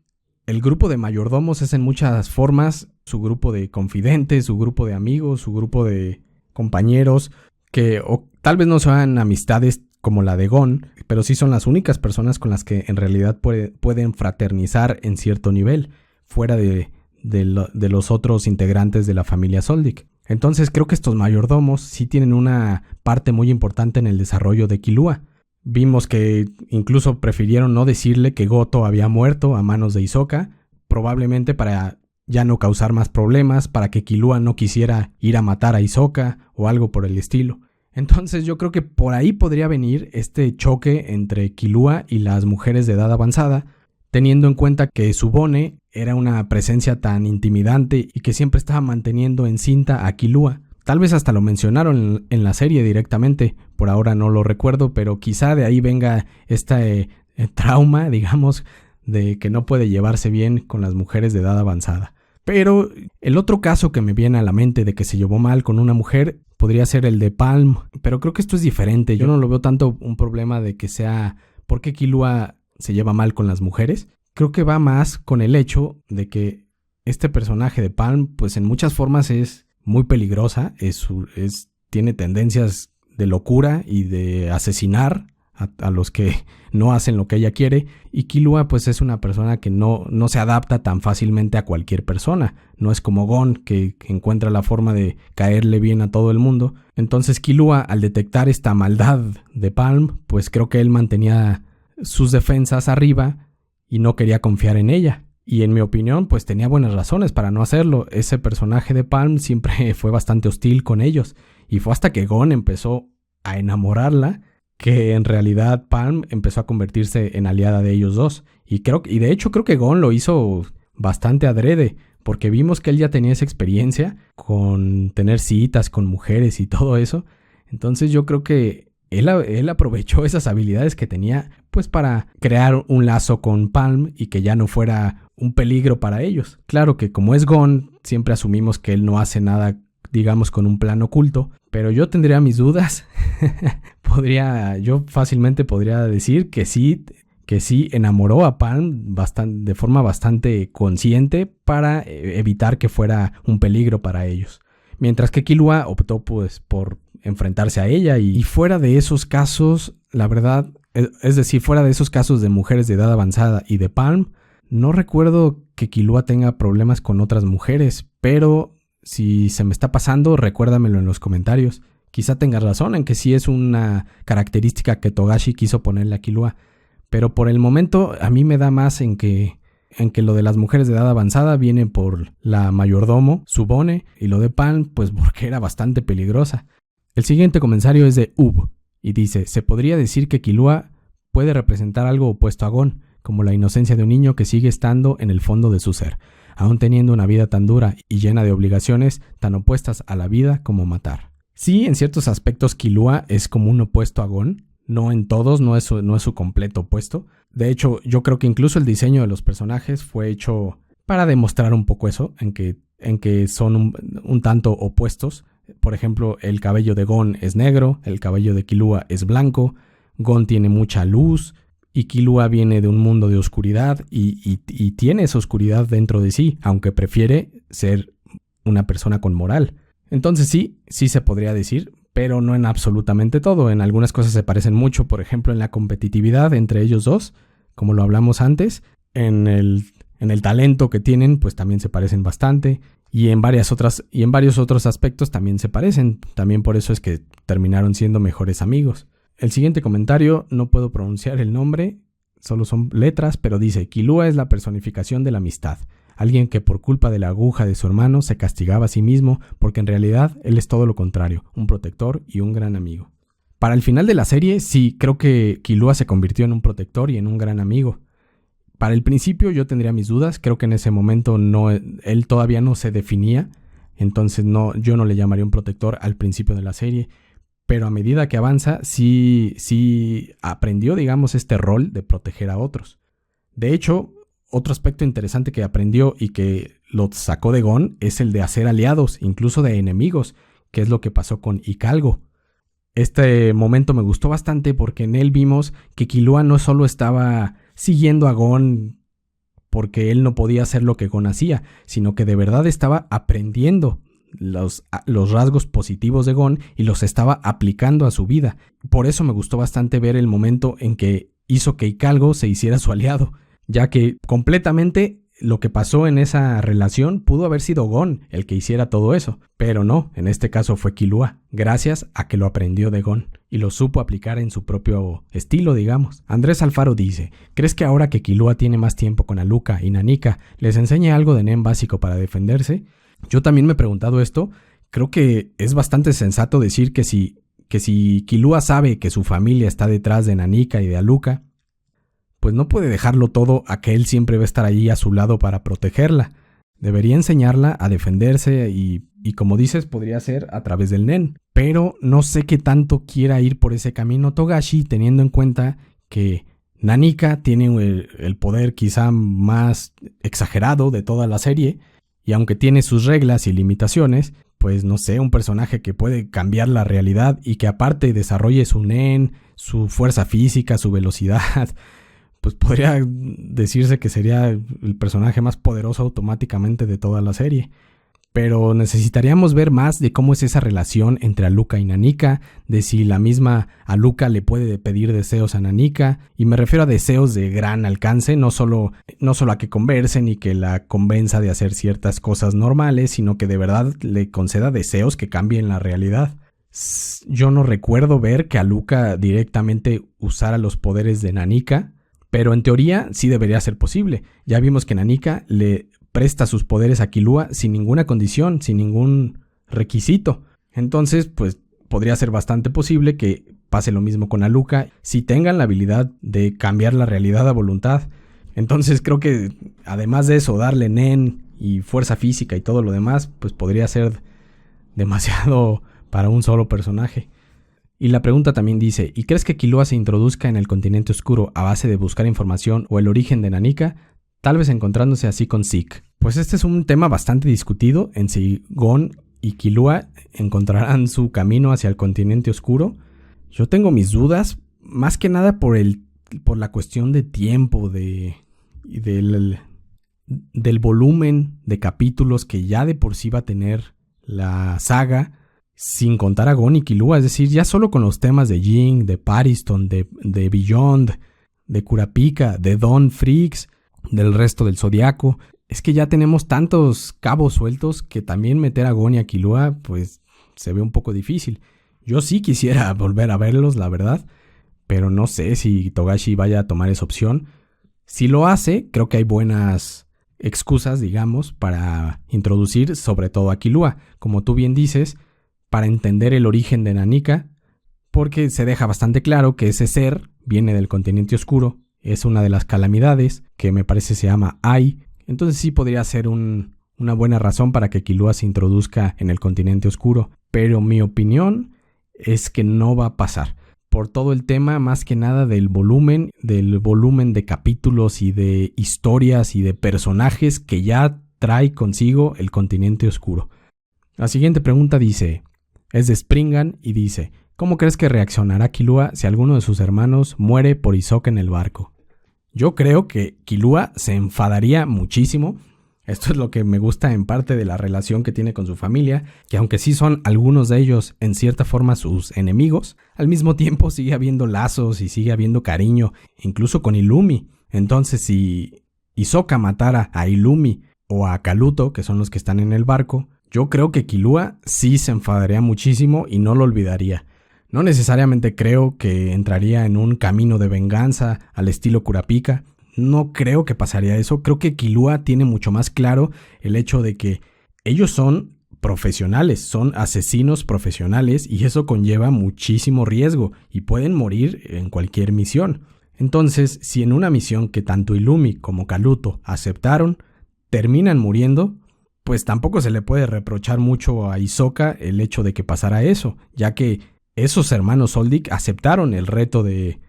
el grupo de mayordomos es en muchas formas su grupo de confidentes, su grupo de amigos, su grupo de compañeros, que tal vez no sean amistades como la de Gon, pero sí son las únicas personas con las que en realidad pueden fraternizar en cierto nivel, fuera de los otros integrantes de la familia Soldic. Entonces creo que estos mayordomos sí tienen una parte muy importante en el desarrollo de Killua. Vimos que incluso prefirieron no decirle que Goto había muerto a manos de Hisoka, probablemente para ya no causar más problemas, para que Killua no quisiera ir a matar a Hisoka o algo por el estilo. Entonces yo creo que por ahí podría venir este choque entre Killua y las mujeres de edad avanzada, teniendo en cuenta que Subone era una presencia tan intimidante y que siempre estaba manteniendo encinta a Killua. Tal vez hasta lo mencionaron en la serie directamente, por ahora no lo recuerdo, pero quizá de ahí venga este trauma, digamos, de que no puede llevarse bien con las mujeres de edad avanzada. Pero el otro caso que me viene a la mente de que se llevó mal con una mujer podría ser el de Palm, pero creo que esto es diferente. Yo no lo veo tanto un problema de que sea ¿por qué Killua se lleva mal con las mujeres? Creo que va más con el hecho de que este personaje de Palm, pues en muchas formas es muy peligrosa, tiene tendencias de locura y de asesinar a los que no hacen lo que ella quiere, y Killua pues es una persona que no se adapta tan fácilmente a cualquier persona, no es como Gon que encuentra la forma de caerle bien a todo el mundo. Entonces Killua, al detectar esta maldad de Palm, pues creo que él mantenía sus defensas arriba y no quería confiar en ella. Y en mi opinión, pues tenía buenas razones para no hacerlo. Ese personaje de Palm siempre fue bastante hostil con ellos. Y fue hasta que Gon empezó a enamorarla que en realidad Palm empezó a convertirse en aliada de ellos dos. Y de hecho creo que Gon lo hizo bastante adrede, porque vimos que él ya tenía esa experiencia con tener citas con mujeres y todo eso. Entonces yo creo que él aprovechó esas habilidades que tenía pues para crear un lazo con Palm y que ya no fuera un peligro para ellos. Claro que como es Gon, siempre asumimos que él no hace nada, digamos, con un plan oculto, pero yo tendría mis dudas. Yo fácilmente podría decir que sí enamoró a Palm de forma bastante consciente para evitar que fuera un peligro para ellos. Mientras que Killua optó pues por enfrentarse a ella y fuera de esos casos, la verdad, es decir, fuera de esos casos de mujeres de edad avanzada y de Palm, no recuerdo que Killua tenga problemas con otras mujeres, pero si se me está pasando, recuérdamelo en los comentarios. Quizá tengas razón en que sí es una característica que Togashi quiso ponerle a Killua, pero por el momento a mí me da más en que lo de las mujeres de edad avanzada viene por la mayordomo, Tsubone, y lo de Palm, pues porque era bastante peligrosa. El siguiente comentario es de Ub, y dice, se podría decir que Killua puede representar algo opuesto a Gon, como la inocencia de un niño que sigue estando en el fondo de su ser, aún teniendo una vida tan dura y llena de obligaciones tan opuestas a la vida como matar. Sí, en ciertos aspectos Killua es como un opuesto a Gon, no en todos, no es su completo opuesto. De hecho, yo creo que incluso el diseño de los personajes fue hecho para demostrar un poco eso, en que son un tanto opuestos. Por ejemplo, el cabello de Gon es negro, el cabello de Killua es blanco, Gon tiene mucha luz y Killua viene de un mundo de oscuridad y tiene esa oscuridad dentro de sí, aunque prefiere ser una persona con moral. Entonces sí se podría decir, pero no en absolutamente todo. En algunas cosas se parecen mucho, por ejemplo en la competitividad entre ellos dos, como lo hablamos antes, en el talento que tienen, pues también se parecen bastante, y en varios otros aspectos también se parecen. También por eso es que terminaron siendo mejores amigos. El siguiente comentario, no puedo pronunciar el nombre, solo son letras, pero dice, Killua es la personificación de la amistad. Alguien que por culpa de la aguja de su hermano se castigaba a sí mismo, porque en realidad él es todo lo contrario, un protector y un gran amigo. Para el final de la serie, sí, creo que Killua se convirtió en un protector y en un gran amigo. Para el principio yo tendría mis dudas, creo que en ese momento él todavía no se definía, entonces yo no le llamaría un protector al principio de la serie, pero a medida que avanza sí aprendió, digamos, este rol de proteger a otros. De hecho, otro aspecto interesante que aprendió y que lo sacó de Gon es el de hacer aliados, incluso de enemigos, que es lo que pasó con Hikago. Este momento me gustó bastante porque en él vimos que Killua no solo estaba siguiendo a Gon porque él no podía hacer lo que Gon hacía, sino que de verdad estaba aprendiendo los rasgos positivos de Gon y los estaba aplicando a su vida. Por eso me gustó bastante ver el momento en que hizo que Hikago se hiciera su aliado, ya que completamente lo que pasó en esa relación pudo haber sido Gon el que hiciera todo eso, pero no, en este caso fue Killua, gracias a que lo aprendió de Gon y lo supo aplicar en su propio estilo, digamos. Andrés Alfaro dice, ¿crees que ahora que Killua tiene más tiempo con Aluka y Nanika, les enseñe algo de Nen básico para defenderse? Yo también me he preguntado esto, creo que es bastante sensato decir que si Killua sabe que su familia está detrás de Nanika y de Aluka, pues no puede dejarlo todo a que él siempre va a estar allí a su lado para protegerla. Debería enseñarla a defenderse y como dices, podría ser a través del Nen. Pero no sé qué tanto quiera ir por ese camino Togashi, teniendo en cuenta que Nanika tiene el poder quizá más exagerado de toda la serie, y aunque tiene sus reglas y limitaciones, pues no sé, un personaje que puede cambiar la realidad y que aparte desarrolle su Nen, su fuerza física, su velocidad, pues podría decirse que sería el personaje más poderoso automáticamente de toda la serie. Pero necesitaríamos ver más de cómo es esa relación entre Aluka y Nanika, de si la misma Aluka le puede pedir deseos a Nanika, y me refiero a deseos de gran alcance, no solo a que conversen y que la convenza de hacer ciertas cosas normales, sino que de verdad le conceda deseos que cambien la realidad. Yo no recuerdo ver que Aluka directamente usara los poderes de Nanika, pero en teoría sí debería ser posible. Ya vimos que Nanika le presta sus poderes a Killua sin ninguna condición, sin ningún requisito. Entonces, pues podría ser bastante posible que pase lo mismo con Aluka si tengan la habilidad de cambiar la realidad a voluntad. Entonces creo que además de eso, darle Nen y fuerza física y todo lo demás, pues podría ser demasiado para un solo personaje. Y la pregunta también dice, ¿y crees que Killua se introduzca en el continente oscuro a base de buscar información o el origen de Nanika? Tal vez encontrándose así con Zeke. Pues este es un tema bastante discutido en si Gon y Killua encontrarán su camino hacia el continente oscuro. Yo tengo mis dudas, más que nada por la cuestión de tiempo, del volumen de capítulos que ya de por sí va a tener la saga, sin contar a Gon y Killua. Es decir, ya solo con los temas de Jing, de Pariston, de Beyond, de Kurapika, de Dawn Freaks, del resto del Zodiaco. Es que ya tenemos tantos cabos sueltos que también meter a Gon y a Killua pues se ve un poco difícil. Yo sí quisiera volver a verlos, la verdad, pero no sé si Togashi vaya a tomar esa opción. Si lo hace, creo que hay buenas excusas, digamos, para introducir sobre todo a Killua, como tú bien dices, para entender el origen de Nanika, porque se deja bastante claro que ese ser viene del continente oscuro, es una de las calamidades, que me parece se llama Ai. Entonces sí podría ser una buena razón para que Killua se introduzca en el continente oscuro, pero mi opinión es que no va a pasar, por todo el tema más que nada del volumen de capítulos y de historias y de personajes que ya trae consigo el continente oscuro. La siguiente pregunta dice, es de Springan y dice, ¿cómo crees que reaccionará Killua si alguno de sus hermanos muere por Hisoka en el barco? Yo creo que Killua se enfadaría muchísimo. Esto es lo que me gusta en parte de la relación que tiene con su familia, que aunque sí son algunos de ellos en cierta forma sus enemigos, al mismo tiempo sigue habiendo lazos y sigue habiendo cariño, incluso con Illumi. Entonces si Hisoka matara a Illumi o a Kaluto, que son los que están en el barco, yo creo que Killua sí se enfadaría muchísimo y no lo olvidaría. No necesariamente creo que entraría en un camino de venganza al estilo Kurapika. No creo que pasaría eso. Creo que Killua tiene mucho más claro el hecho de que ellos son profesionales, son asesinos profesionales y eso conlleva muchísimo riesgo y pueden morir en cualquier misión. Entonces, si en una misión que tanto Illumi como Kaluto aceptaron, terminan muriendo, pues tampoco se le puede reprochar mucho a Hisoka el hecho de que pasara eso, ya que esos hermanos Soldic aceptaron el reto de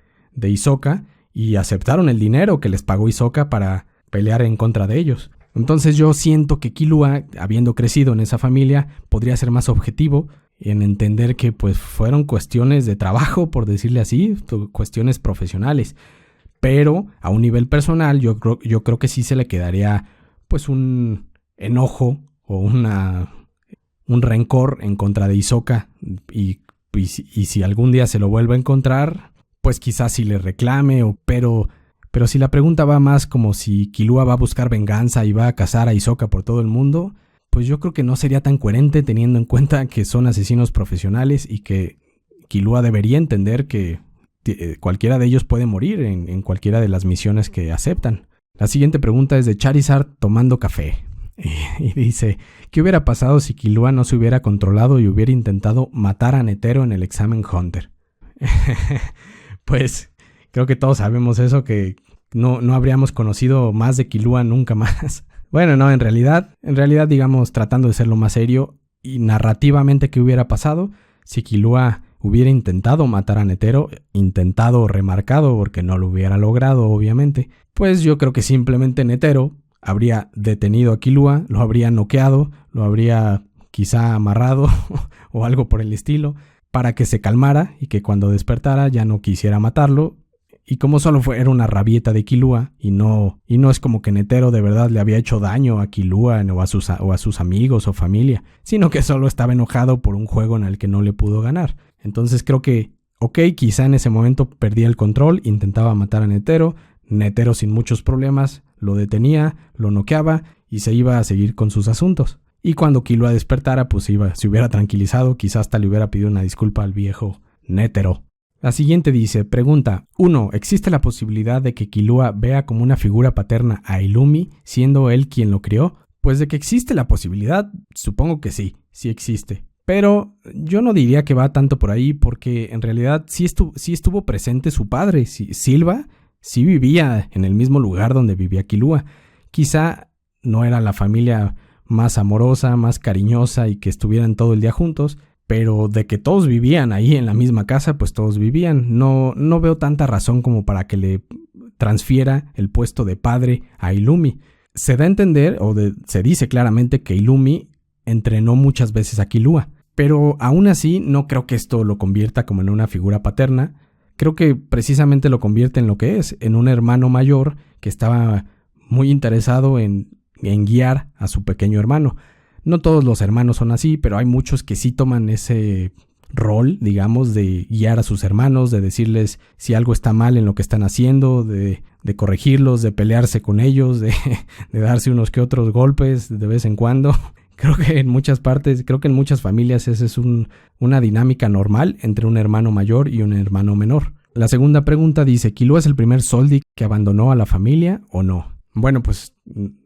Hisoka y aceptaron el dinero que les pagó Hisoka para pelear en contra de ellos. Entonces yo siento que Killua, habiendo crecido en esa familia, podría ser más objetivo en entender que pues fueron cuestiones de trabajo, por decirle así, cuestiones profesionales. Pero a un nivel personal yo creo que sí se le quedaría pues un enojo o un rencor en contra de Hisoka y si algún día se lo vuelve a encontrar, pues quizás sí le reclame, pero si la pregunta va más como si Killua va a buscar venganza y va a cazar a Hisoka por todo el mundo, pues yo creo que no sería tan coherente teniendo en cuenta que son asesinos profesionales y que Killua debería entender que cualquiera de ellos puede morir en cualquiera de las misiones que aceptan. La siguiente pregunta es de Charizard tomando café. Y dice, ¿qué hubiera pasado si Killua no se hubiera controlado y hubiera intentado matar a Netero en el examen Hunter? Pues creo que todos sabemos eso, que no habríamos conocido más de Killua nunca más. Bueno, no, en realidad, digamos, tratando de ser lo más serio y narrativamente, ¿qué hubiera pasado si Killua hubiera intentado matar a Netero? Intentado, remarcado, porque no lo hubiera logrado, obviamente. Pues yo creo que simplemente Netero habría detenido a Killua, lo habría noqueado, lo habría quizá amarrado o algo por el estilo, para que se calmara y que cuando despertara ya no quisiera matarlo. Y como solo era una rabieta de Killua y no es como que Netero de verdad le había hecho daño a Killua o a sus amigos o familia, sino que solo estaba enojado por un juego en el que no le pudo ganar. Entonces creo que, quizá en ese momento perdía el control, intentaba matar a Netero sin muchos problemas lo detenía, lo noqueaba y se iba a seguir con sus asuntos. Y cuando Killua despertara, pues se hubiera tranquilizado, quizás hasta le hubiera pedido una disculpa al viejo Netero. La siguiente dice, pregunta 1. ¿Existe la posibilidad de que Killua vea como una figura paterna a Illumi, siendo él quien lo crió? Pues de que existe la posibilidad, supongo que sí existe. Pero yo no diría que va tanto por ahí, porque en realidad sí estuvo presente su padre, Silva. Sí vivía en el mismo lugar donde vivía Killua. Quizá no era la familia más amorosa, más cariñosa y que estuvieran todo el día juntos, pero de que todos vivían ahí en la misma casa, pues todos vivían. No veo tanta razón como para que le transfiera el puesto de padre a Illumi. Se da a entender, se dice claramente que Illumi entrenó muchas veces a Killua, pero aún así no creo que esto lo convierta como en una figura paterna. Creo que precisamente lo convierte en lo que es, en un hermano mayor que estaba muy interesado en guiar a su pequeño hermano. No todos los hermanos son así, pero hay muchos que sí toman ese rol, digamos, de guiar a sus hermanos, de decirles si algo está mal en lo que están haciendo, de corregirlos, de pelearse con ellos, de darse unos que otros golpes de vez en cuando. Creo que en muchas familias esa es una dinámica normal entre un hermano mayor y un hermano menor. La segunda pregunta dice, ¿Killua es el primer Soldic que abandonó a la familia o no? Bueno, pues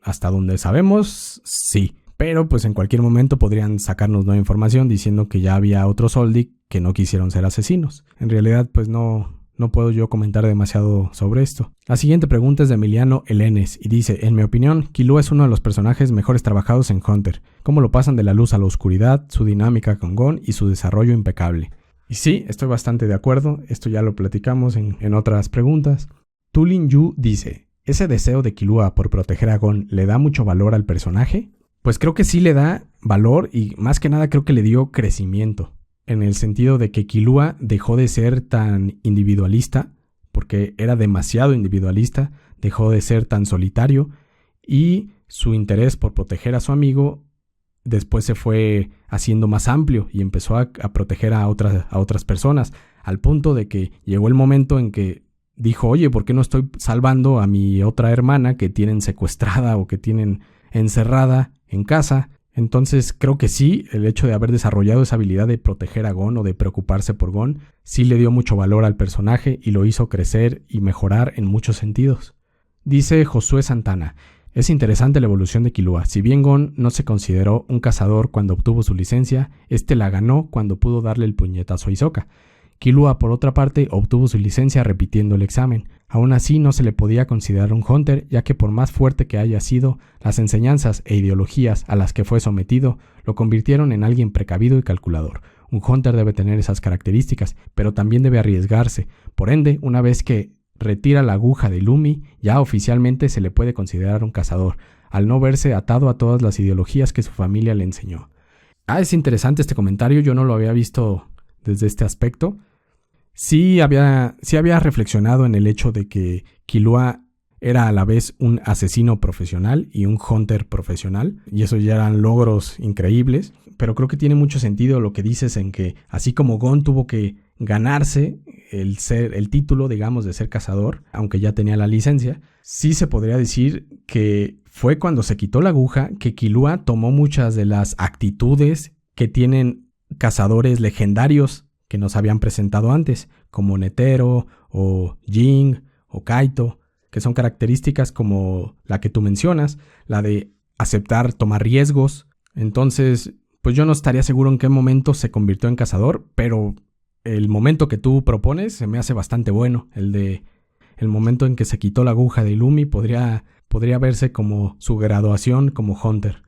hasta donde sabemos, sí. Pero pues en cualquier momento podrían sacarnos nueva información diciendo que ya había otros Soldic que no quisieron ser asesinos. En realidad pues no puedo yo comentar demasiado sobre esto. La siguiente pregunta es de Emiliano Elenes y dice, en mi opinión, Killua es uno de los personajes mejores trabajados en Hunter. Cómo lo pasan de la luz a la oscuridad, su dinámica con Gon y su desarrollo impecable. Y sí, estoy bastante de acuerdo, esto ya lo platicamos en otras preguntas. Tulin Yu dice, ¿ese deseo de Killua por proteger a Gon le da mucho valor al personaje? Pues creo que sí le da valor y más que nada creo que le dio crecimiento, en el sentido de que Killua dejó de ser tan individualista, porque era demasiado individualista, dejó de ser tan solitario y su interés por proteger a su amigo después se fue haciendo más amplio y empezó a proteger a otras personas, al punto de que llegó el momento en que dijo, oye, ¿por qué no estoy salvando a mi otra hermana que tienen secuestrada o que tienen encerrada en casa? Entonces creo que sí, el hecho de haber desarrollado esa habilidad de proteger a Gon o de preocuparse por Gon, sí le dio mucho valor al personaje y lo hizo crecer y mejorar en muchos sentidos. Dice Josué Santana, es interesante la evolución de Killua. Si bien Gon no se consideró un cazador cuando obtuvo su licencia, este la ganó cuando pudo darle el puñetazo a Hisoka. Killua, por otra parte, obtuvo su licencia repitiendo el examen. Aún así, no se le podía considerar un Hunter, ya que por más fuerte que haya sido, las enseñanzas e ideologías a las que fue sometido lo convirtieron en alguien precavido y calculador. Un Hunter debe tener esas características, pero también debe arriesgarse. Por ende, una vez que retira la aguja de Illumi, ya oficialmente se le puede considerar un cazador, al no verse atado a todas las ideologías que su familia le enseñó. Es interesante este comentario, yo no lo había visto desde este aspecto. Sí había reflexionado en el hecho de que Killua era a la vez un asesino profesional y un hunter profesional, y eso ya eran logros increíbles, pero creo que tiene mucho sentido lo que dices en que así como Gon tuvo que ganarse el título, digamos, de ser cazador, aunque ya tenía la licencia, sí se podría decir que fue cuando se quitó la aguja que Killua tomó muchas de las actitudes que tienen cazadores legendarios que nos habían presentado antes, como Netero o Jing o Kaito, que son características como la que tú mencionas, la de aceptar, tomar riesgos. Entonces, pues yo no estaría seguro en qué momento se convirtió en cazador, pero el momento que tú propones se me hace bastante bueno. El momento en que se quitó la aguja de Illumi podría verse como su graduación como Hunter.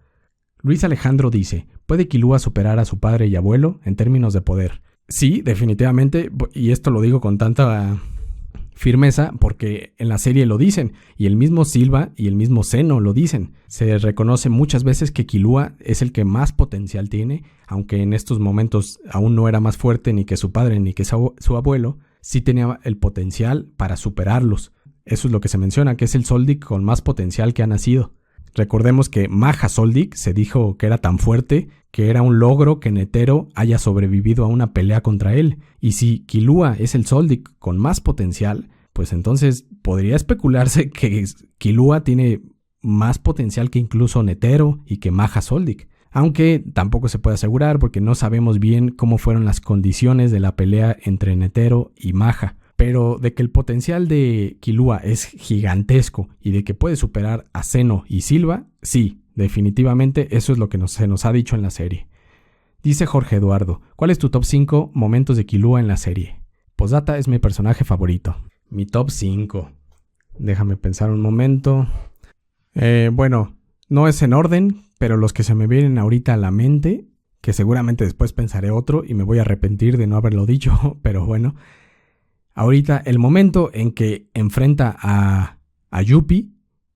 Luis Alejandro dice, ¿puede Killua superar a su padre y abuelo en términos de poder? Sí, definitivamente, y esto lo digo con tanta firmeza porque en la serie lo dicen, y el mismo Silva y el mismo Zeno lo dicen. Se reconoce muchas veces que Killua es el que más potencial tiene, aunque en estos momentos aún no era más fuerte ni que su padre ni que su abuelo, sí tenía el potencial para superarlos. Eso es lo que se menciona, que es el Soldic con más potencial que ha nacido. Recordemos que Maja Soldic se dijo que era tan fuerte que era un logro que Netero haya sobrevivido a una pelea contra él. Y si Killua es el Soldic con más potencial, pues entonces podría especularse que Killua tiene más potencial que incluso Netero y que Maja Soldic. Aunque tampoco se puede asegurar porque no sabemos bien cómo fueron las condiciones de la pelea entre Netero y Maja. Pero de que el potencial de Killua es gigantesco y de que puede superar a Zeno y Silva, sí, definitivamente eso es lo que se nos ha dicho en la serie. Dice Jorge Eduardo, ¿cuál es tu top 5 momentos de Killua en la serie? Posdata es mi personaje favorito. Mi top 5. Déjame pensar un momento. Bueno, no es en orden, pero los que se me vienen ahorita a la mente, que seguramente después pensaré otro y me voy a arrepentir de no haberlo dicho, pero bueno. Ahorita el momento en que enfrenta a Yuppie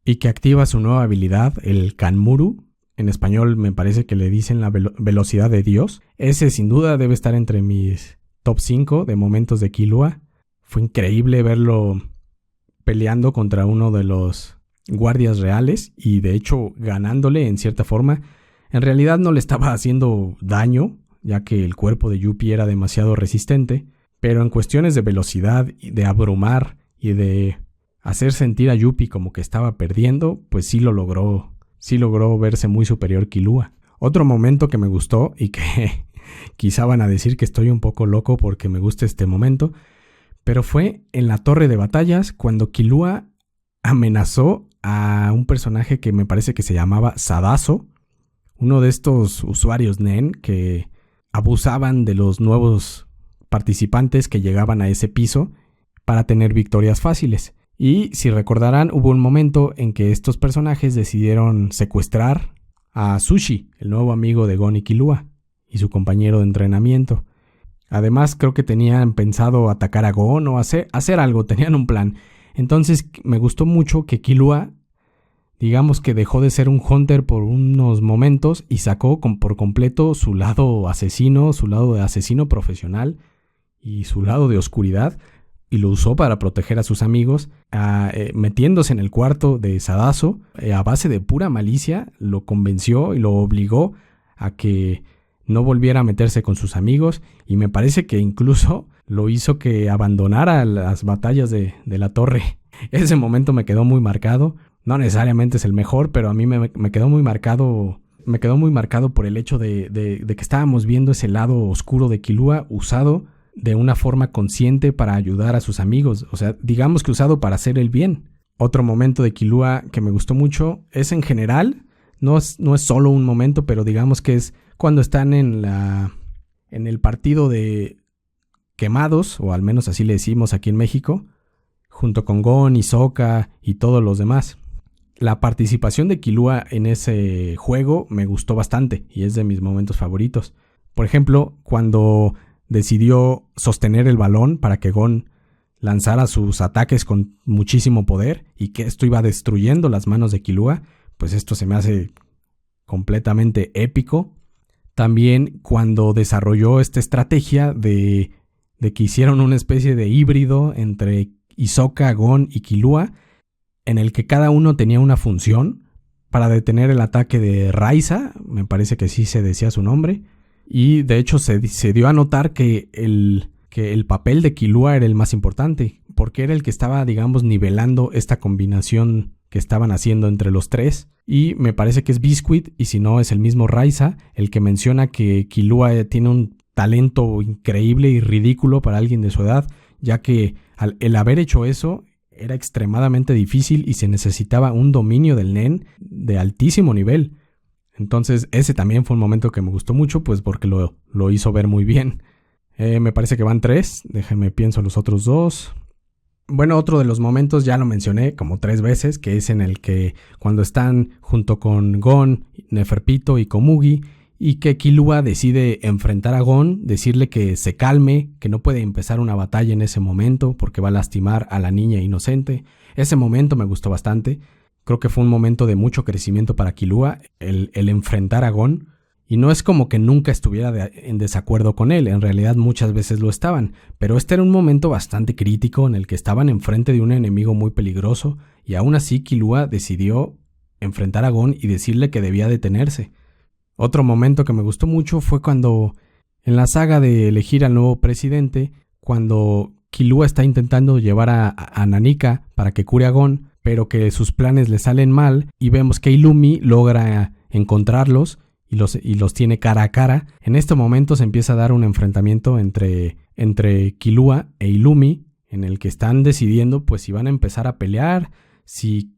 y que activa su nueva habilidad, el Kanmuru, en español me parece que le dicen la velocidad de Dios, ese sin duda debe estar entre mis top 5 de momentos de Killua. Fue increíble verlo peleando contra uno de los guardias reales y de hecho ganándole en cierta forma. En realidad no le estaba haciendo daño, ya que el cuerpo de Yuppie era demasiado resistente, pero en cuestiones de velocidad, de abrumar y de hacer sentir a Yuppie como que estaba perdiendo, pues sí logró verse muy superior Killua. Otro momento que me gustó y que quizá van a decir que estoy un poco loco porque me gusta este momento, pero fue en la torre de batallas cuando Killua amenazó a un personaje que me parece que se llamaba Sadazo, uno de estos usuarios NEN que abusaban de los nuevos participantes que llegaban a ese piso para tener victorias fáciles. Y si recordarán, hubo un momento en que estos personajes decidieron secuestrar a Sushi, el nuevo amigo de Gon y Killua, y su compañero de entrenamiento. Además, creo que tenían pensado atacar a Gon o hacer algo, tenían un plan. Entonces, me gustó mucho que Killua, digamos que dejó de ser un hunter por unos momentos y sacó por completo su lado asesino, su lado de asesino profesional y su lado de oscuridad, y lo usó para proteger a sus amigos, metiéndose en el cuarto de Sadazo, a base de pura malicia, lo convenció y lo obligó a que no volviera a meterse con sus amigos, y me parece que incluso lo hizo que abandonara las batallas de la torre. Ese momento me quedó muy marcado, no necesariamente es el mejor, pero a mí me quedó muy marcado. Me quedó muy marcado por el hecho de que estábamos viendo ese lado oscuro de Killua usado de una forma consciente para ayudar a sus amigos, o sea, digamos que usado para hacer el bien. Otro momento de Killua que me gustó mucho es en general, no es solo un momento, pero digamos que es cuando están en el partido de quemados, o al menos así le decimos aquí en México, junto con Gon y Sokka y todos los demás. La participación de Killua en ese juego me gustó bastante y es de mis momentos favoritos. Por ejemplo, cuando decidió sostener el balón para que Gon lanzara sus ataques con muchísimo poder y que esto iba destruyendo las manos de Killua, pues esto se me hace completamente épico. También cuando desarrolló esta estrategia de que hicieron una especie de híbrido entre Hisoka, Gon y Killua, en el que cada uno tenía una función para detener el ataque de Raiza, me parece que sí se decía su nombre. Y de hecho se dio a notar que el papel de Killua era el más importante, porque era el que estaba, digamos, nivelando esta combinación que estaban haciendo entre los tres. Y me parece que es Biscuit, y si no es el mismo Raiza, el que menciona que Killua tiene un talento increíble y ridículo para alguien de su edad, ya que el haber hecho eso era extremadamente difícil y se necesitaba un dominio del Nen de altísimo nivel. Entonces ese también fue un momento que me gustó mucho, pues porque lo hizo ver muy bien. Me parece que van 3, déjenme pienso los otros 2. Bueno, otro de los momentos ya lo mencioné como 3 veces, que es en el que cuando están junto con Gon, Neferpito y Komugi, y que Killua decide enfrentar a Gon, decirle que se calme, que no puede empezar una batalla en ese momento porque va a lastimar a la niña inocente. Ese momento me gustó bastante. Creo que fue un momento de mucho crecimiento para Killua, el enfrentar a Gon. Y no es como que nunca estuviera en desacuerdo con él, en realidad muchas veces lo estaban. Pero este era un momento bastante crítico en el que estaban enfrente de un enemigo muy peligroso, y aún así Killua decidió enfrentar a Gon y decirle que debía detenerse. Otro momento que me gustó mucho fue cuando, en la saga de elegir al nuevo presidente, cuando Killua está intentando llevar a Nanika para que cure a Gon, pero que sus planes le salen mal, y vemos que Illumi logra encontrarlos y los tiene cara a cara. En este momento se empieza a dar un enfrentamiento entre Killua e Illumi, en el que están decidiendo pues si van a empezar a pelear, si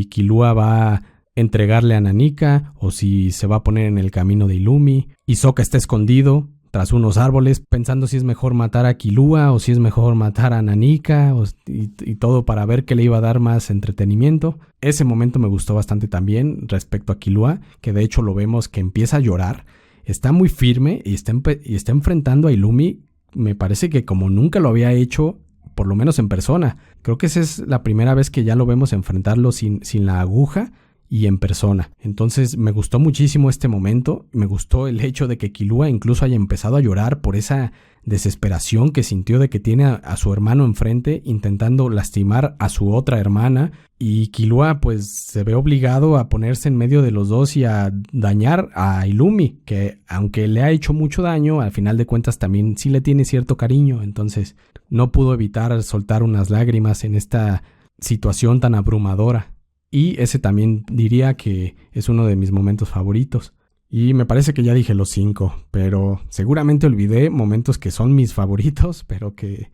Killua va a entregarle a Nanika o si se va a poner en el camino de Illumi. Hisoka está escondido tras unos árboles pensando si es mejor matar a Killua o si es mejor matar a Nanika y todo para ver qué le iba a dar más entretenimiento. Ese momento me gustó bastante también respecto a Killua, que de hecho lo vemos que empieza a llorar está muy firme y está enfrentando a Illumi, me parece que como nunca lo había hecho, por lo menos en persona. Creo que esa es la primera vez que ya lo vemos enfrentarlo sin la aguja y en persona. Entonces me gustó muchísimo este momento, me gustó el hecho de que Killua incluso haya empezado a llorar por esa desesperación que sintió de que tiene a su hermano enfrente intentando lastimar a su otra hermana, y Killua pues se ve obligado a ponerse en medio de los dos y a dañar a Illumi, que aunque le ha hecho mucho daño, al final de cuentas también sí le tiene cierto cariño. Entonces no pudo evitar soltar unas lágrimas en esta situación tan abrumadora. Y ese también diría que es uno de mis momentos favoritos. Y me parece que ya dije los 5, pero seguramente olvidé momentos que son mis favoritos, pero que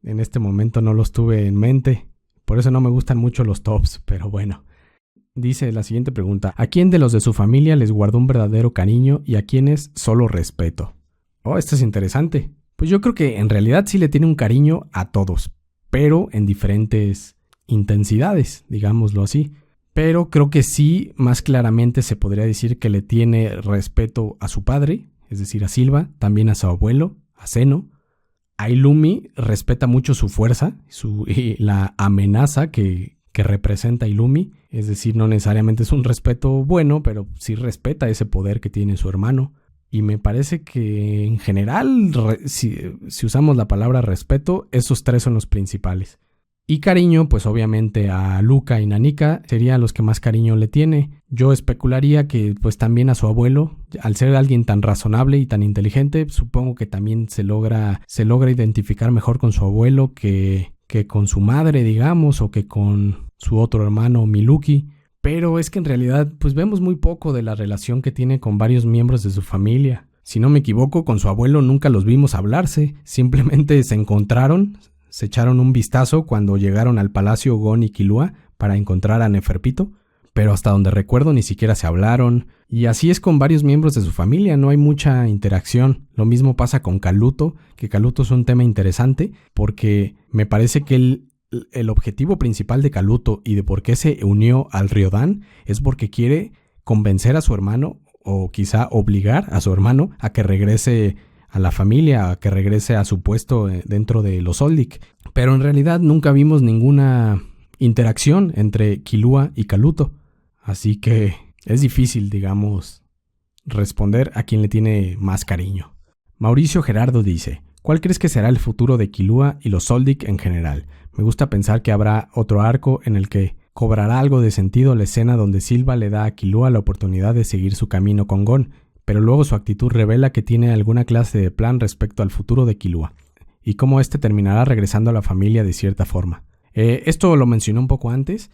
en este momento no los tuve en mente. Por eso no me gustan mucho los tops, pero bueno. Dice la siguiente pregunta: ¿a quién de los de su familia les guardó un verdadero cariño y a quiénes solo respeto? Oh, esto es interesante. Pues yo creo que en realidad sí le tiene un cariño a todos, pero en diferentes intensidades, digámoslo así. Pero creo que sí, más claramente se podría decir que le tiene respeto a su padre, es decir, a Silva, también a su abuelo, a Zeno. A Illumi respeta mucho su fuerza y la amenaza que representa Illumi, es decir, no necesariamente es un respeto bueno, pero sí respeta ese poder que tiene su hermano. Y me parece que en general, si usamos la palabra respeto, esos tres son los principales. Y cariño, pues obviamente a Luca y Nanika serían los que más cariño le tiene. Yo especularía que pues también a su abuelo, al ser alguien tan razonable y tan inteligente, supongo que también se logra identificar mejor con su abuelo que con su madre, digamos, o que con su otro hermano Miluki. Pero es que en realidad pues vemos muy poco de la relación que tiene con varios miembros de su familia. Si no me equivoco, con su abuelo nunca los vimos hablarse, simplemente se encontraron, se echaron un vistazo cuando llegaron al palacio Gon y Killua para encontrar a Neferpito, pero hasta donde recuerdo ni siquiera se hablaron. Y así es con varios miembros de su familia, no hay mucha interacción. Lo mismo pasa con Kaluto, que Kaluto es un tema interesante porque me parece que el objetivo principal de Kaluto y de por qué se unió al Ryodan es porque quiere convencer a su hermano, o quizá obligar a su hermano a que regrese a la familia, a que regrese a su puesto dentro de los Soldic. Pero en realidad nunca vimos ninguna interacción entre Killua y Kaluto. Así que es difícil, digamos, responder a quién le tiene más cariño. Mauricio Gerardo dice: ¿cuál crees que será el futuro de Killua y los Soldic en general? Me gusta pensar que habrá otro arco en el que cobrará algo de sentido la escena donde Silva le da a Killua la oportunidad de seguir su camino con Gon, pero luego su actitud revela que tiene alguna clase de plan respecto al futuro de Killua, y cómo éste terminará regresando a la familia de cierta forma. Esto lo mencioné un poco antes.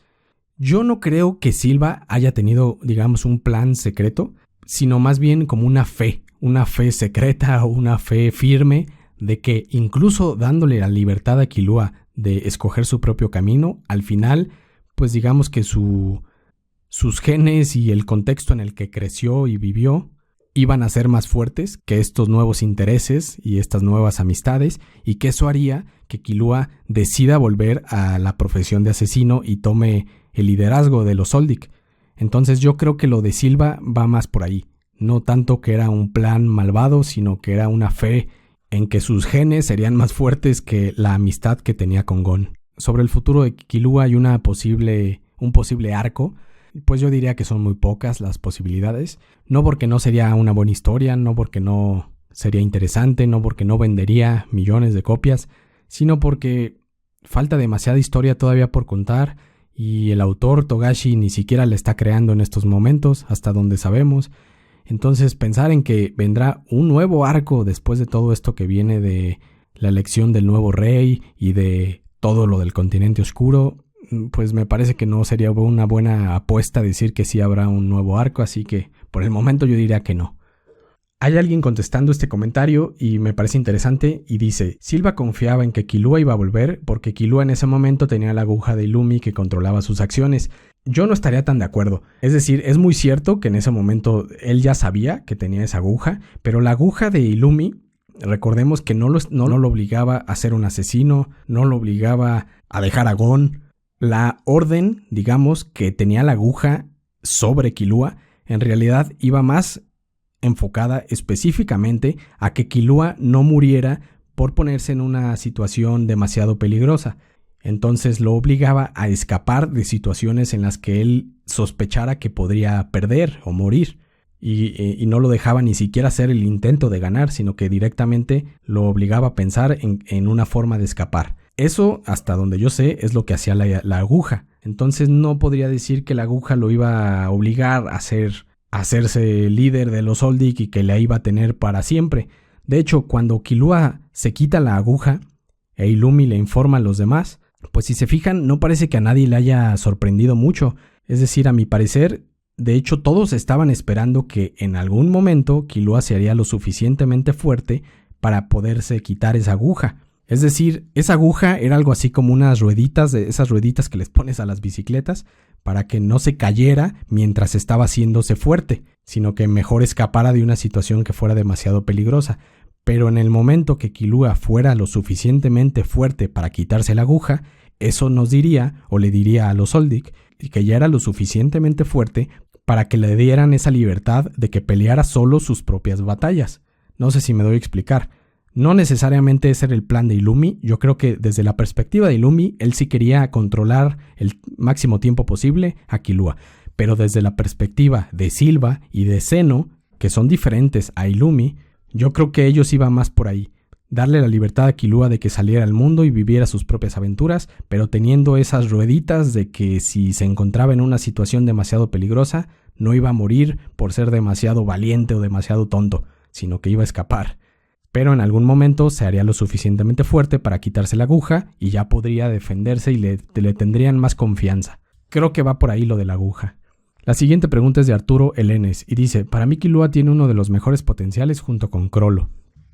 Yo no creo que Silva haya tenido, digamos, un plan secreto, sino más bien como una fe secreta o una fe firme de que incluso dándole la libertad a Killua de escoger su propio camino, al final, pues digamos que sus genes y el contexto en el que creció y vivió iban a ser más fuertes que estos nuevos intereses y estas nuevas amistades, y que eso haría que Killua decida volver a la profesión de asesino y tome el liderazgo de los Soldic. Entonces yo creo que lo de Silva va más por ahí, no tanto que era un plan malvado, sino que era una fe en que sus genes serían más fuertes que la amistad que tenía con Gon. Sobre el futuro de Killua hay un posible arco. Pues yo diría que son muy pocas las posibilidades, no porque no sería una buena historia, no porque no sería interesante, no porque no vendería millones de copias, sino porque falta demasiada historia todavía por contar y el autor Togashi ni siquiera la está creando en estos momentos, hasta donde sabemos. Entonces pensar en que vendrá un nuevo arco después de todo esto que viene de la elección del nuevo rey y de todo lo del continente oscuro, pues me parece que no sería una buena apuesta decir que sí habrá un nuevo arco, así que por el momento yo diría que no. Hay alguien contestando este comentario y me parece interesante y dice: Silva confiaba en que Killua iba a volver porque Killua en ese momento tenía la aguja de Illumi que controlaba sus acciones. Yo no estaría tan de acuerdo. Es decir, es muy cierto que en ese momento él ya sabía que tenía esa aguja, pero la aguja de Illumi, recordemos que no lo obligaba a ser un asesino, no lo obligaba a dejar a Gon. La orden, digamos, que tenía la aguja sobre Killua, en realidad iba más enfocada específicamente a que Killua no muriera por ponerse en una situación demasiado peligrosa. Entonces lo obligaba a escapar de situaciones en las que él sospechara que podría perder o morir. Y no lo dejaba ni siquiera hacer el intento de ganar, sino que directamente lo obligaba a pensar en una forma de escapar. Eso, hasta donde yo sé, es lo que hacía la aguja. Entonces no podría decir que la aguja lo iba a obligar a hacerse líder de los Soldic y que la iba a tener para siempre. De hecho, cuando Killua se quita la aguja e Illumi le informa a los demás, pues si se fijan, no parece que a nadie le haya sorprendido mucho. Es decir, a mi parecer, de hecho todos estaban esperando que en algún momento Killua se haría lo suficientemente fuerte para poderse quitar esa aguja. Es decir, esa aguja era algo así como unas rueditas, esas rueditas que les pones a las bicicletas, para que no se cayera mientras estaba haciéndose fuerte, sino que mejor escapara de una situación que fuera demasiado peligrosa. Pero en el momento que Killua fuera lo suficientemente fuerte para quitarse la aguja, eso nos diría, o le diría a los Soldic, que ya era lo suficientemente fuerte para que le dieran esa libertad de que peleara solo sus propias batallas. No sé si me doy a explicar. No necesariamente ese era el plan de Illumi. Yo creo que desde la perspectiva de Illumi, él sí quería controlar el máximo tiempo posible a Killua. Pero desde la perspectiva de Silva y de Zeno, que son diferentes a Illumi, yo creo que ellos iban más por ahí. Darle la libertad a Killua de que saliera al mundo y viviera sus propias aventuras, pero teniendo esas rueditas de que si se encontraba en una situación demasiado peligrosa, no iba a morir por ser demasiado valiente o demasiado tonto, sino que iba a escapar. Pero en algún momento se haría lo suficientemente fuerte para quitarse la aguja y ya podría defenderse y le tendrían más confianza. Creo que va por ahí lo de la aguja. La siguiente pregunta es de Arturo Elenes y dice: para mí Killua tiene uno de los mejores potenciales junto con Crollo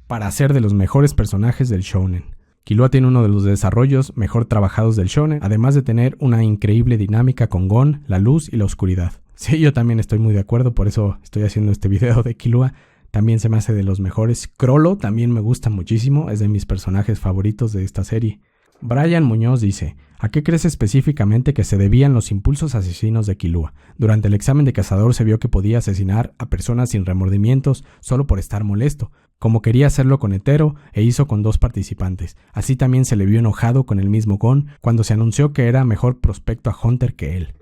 para ser de los mejores personajes del shounen. Killua tiene uno de los desarrollos mejor trabajados del shounen, además de tener una increíble dinámica con Gon, la luz y la oscuridad. Sí, yo también estoy muy de acuerdo, por eso estoy haciendo este video de Killua. También se me hace de los mejores. Crollo también me gusta muchísimo, es de mis personajes favoritos de esta serie. Brian Muñoz dice: ¿a qué crees específicamente que se debían los impulsos asesinos de Killua? Durante el examen de cazador se vio que podía asesinar a personas sin remordimientos solo por estar molesto, como quería hacerlo con Hetero e hizo con 2 participantes. Así también se le vio enojado con el mismo Gon cuando se anunció que era mejor prospecto a Hunter que él.